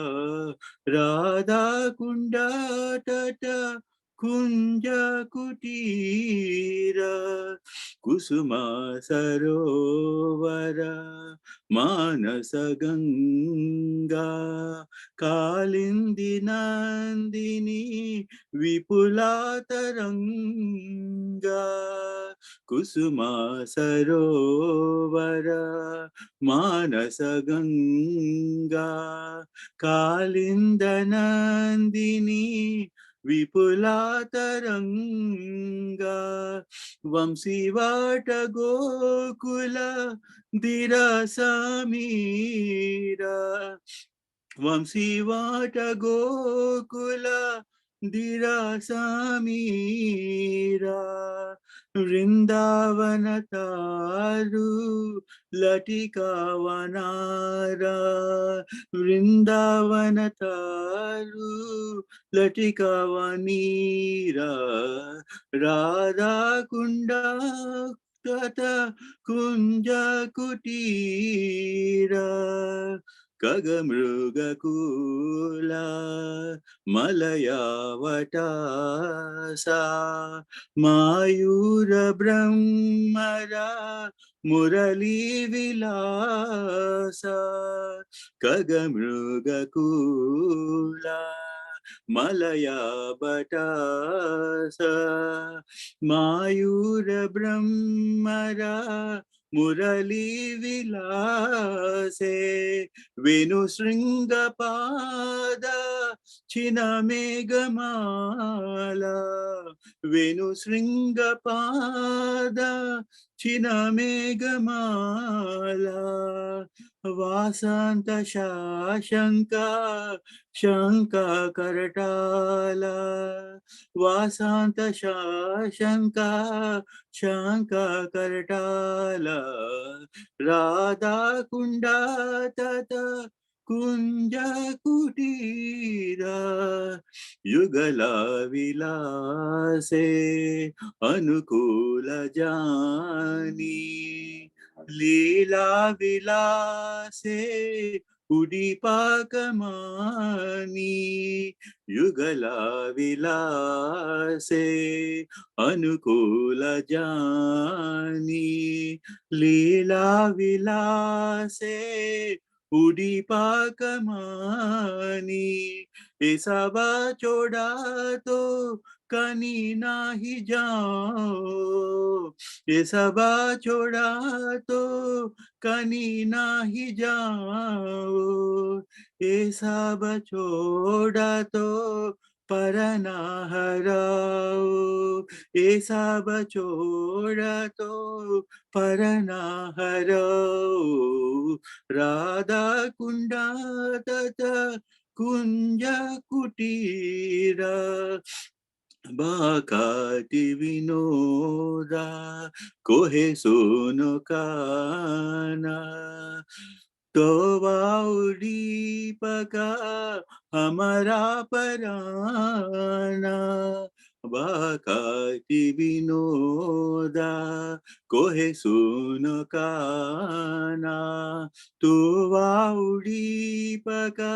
Radha Kunda Tata Kunja Kutira. Kusuma Sarovara Manasa Ganga. Kalindi Nandini Vipula Taranga. Kusuma Sarovara Manasa Ganga. Kalinda Nandini Vipula Taranga. Vamsivata Gokula Dira Samira. Vamsivata Gokula Dira Samira. Vrindavana Taru Latika Vanara. Vrindavana Taru Latika Vanira. Radha Kunda Tata Kunja Kutira. Kagamrugakula Malayavatasa Mayura Brahmara Murali Vilasa. Kagamrugakula Malayavatasa Mayura Brahmara Murali Vilase. Venu Sringapada Chinamegamala. Venu Sringapada Chinamegamala. Vasanta Shashanka Shanka Karatala. Vasanta Shashanka Shanka Karatala. Radha Kunda Tata Kunja Kutira. Yugala Vilase Anukula Jani. Leela Vilase Udipakamani. Yugala Vilase Anukula Jani. Leela Vilase Udipakamani. Esaba choda to kani nahi jao. Esaba choda to kani nahi jao. Esaba choda to parana harao. Esaba choda to parana harao. Radha Kunda Tata Kunja Kutira. Bhakati Vinoda Kohe Sono Kana. तो वाउडी पका हमारा पराना. बाकाति विनोदा कोहे सुनो काना. तो वाउडी पका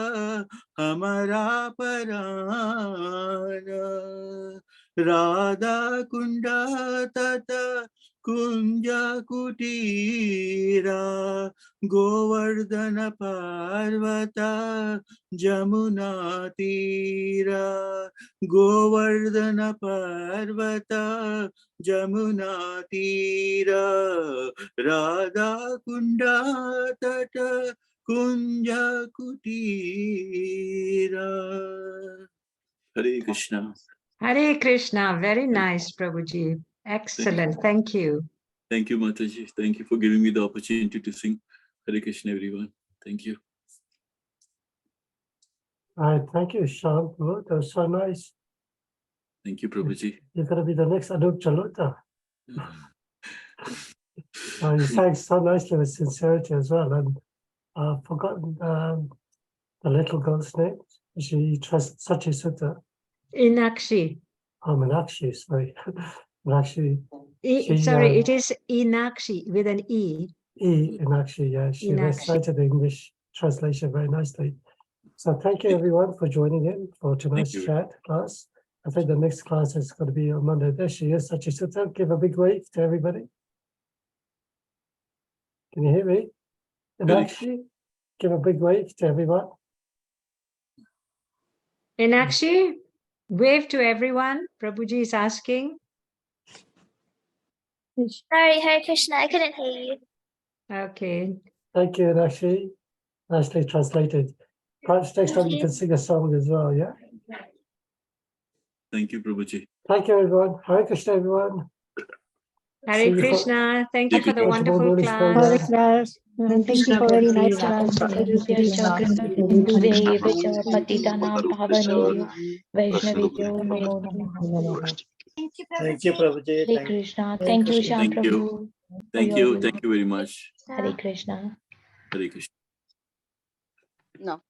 हमारा पराना. राधा कुंडा तथा कुंजा कुटीरा. गोवर्धन पार्वता जमुना तीरा. गोवर्धन पार्वता जमुना तीरा. राधा कुंडा तट kunja kutira. Hare Krishna. Hare Krishna. Very nice, Prabhuji. Excellent. Thank you. Thank you, Mataji. Thank you for giving me the opportunity to sing. Hare Krishna, everyone. Thank you. All right, thank you, Sean. That was so nice. Thank you, Prabhuji. You're going to be the next Anup Jalota. You sang so nicely with sincerity as well. And I've forgotten the little girl's name. She trusts Sachi Sutta. Inakshi. Oh, Meenakshi, sorry. Meenakshi. Sorry, it is Inakshi with an E. Meenakshi, yeah. She recited the English translation very nicely. So thank you everyone for joining in for tonight's chat class. I think the next class is going to be on Monday. There she is, Sachi Sutta. Give a big wave to everybody. Can you hear me? Inakshi, give a big wave to everyone. Inakshi, wave to everyone. Prabhuji is asking. Sorry, Hare Krishna, I couldn't hear you. Okay. Thank you, Inakshi. Nicely translated. Perhaps next time you can sing a song as well, yeah? Thank you, Prabhuji. Thank you, everyone. Hare Krishna, everyone. Hare Krishna. Thank you for the wonderful class. Thank you for very nice class. Thank you, Prabhuji. Hare Krishna. Thank you, Shyam Prabhu. Thank you. Thank you very much. Hare Krishna. Hare Krishna. No.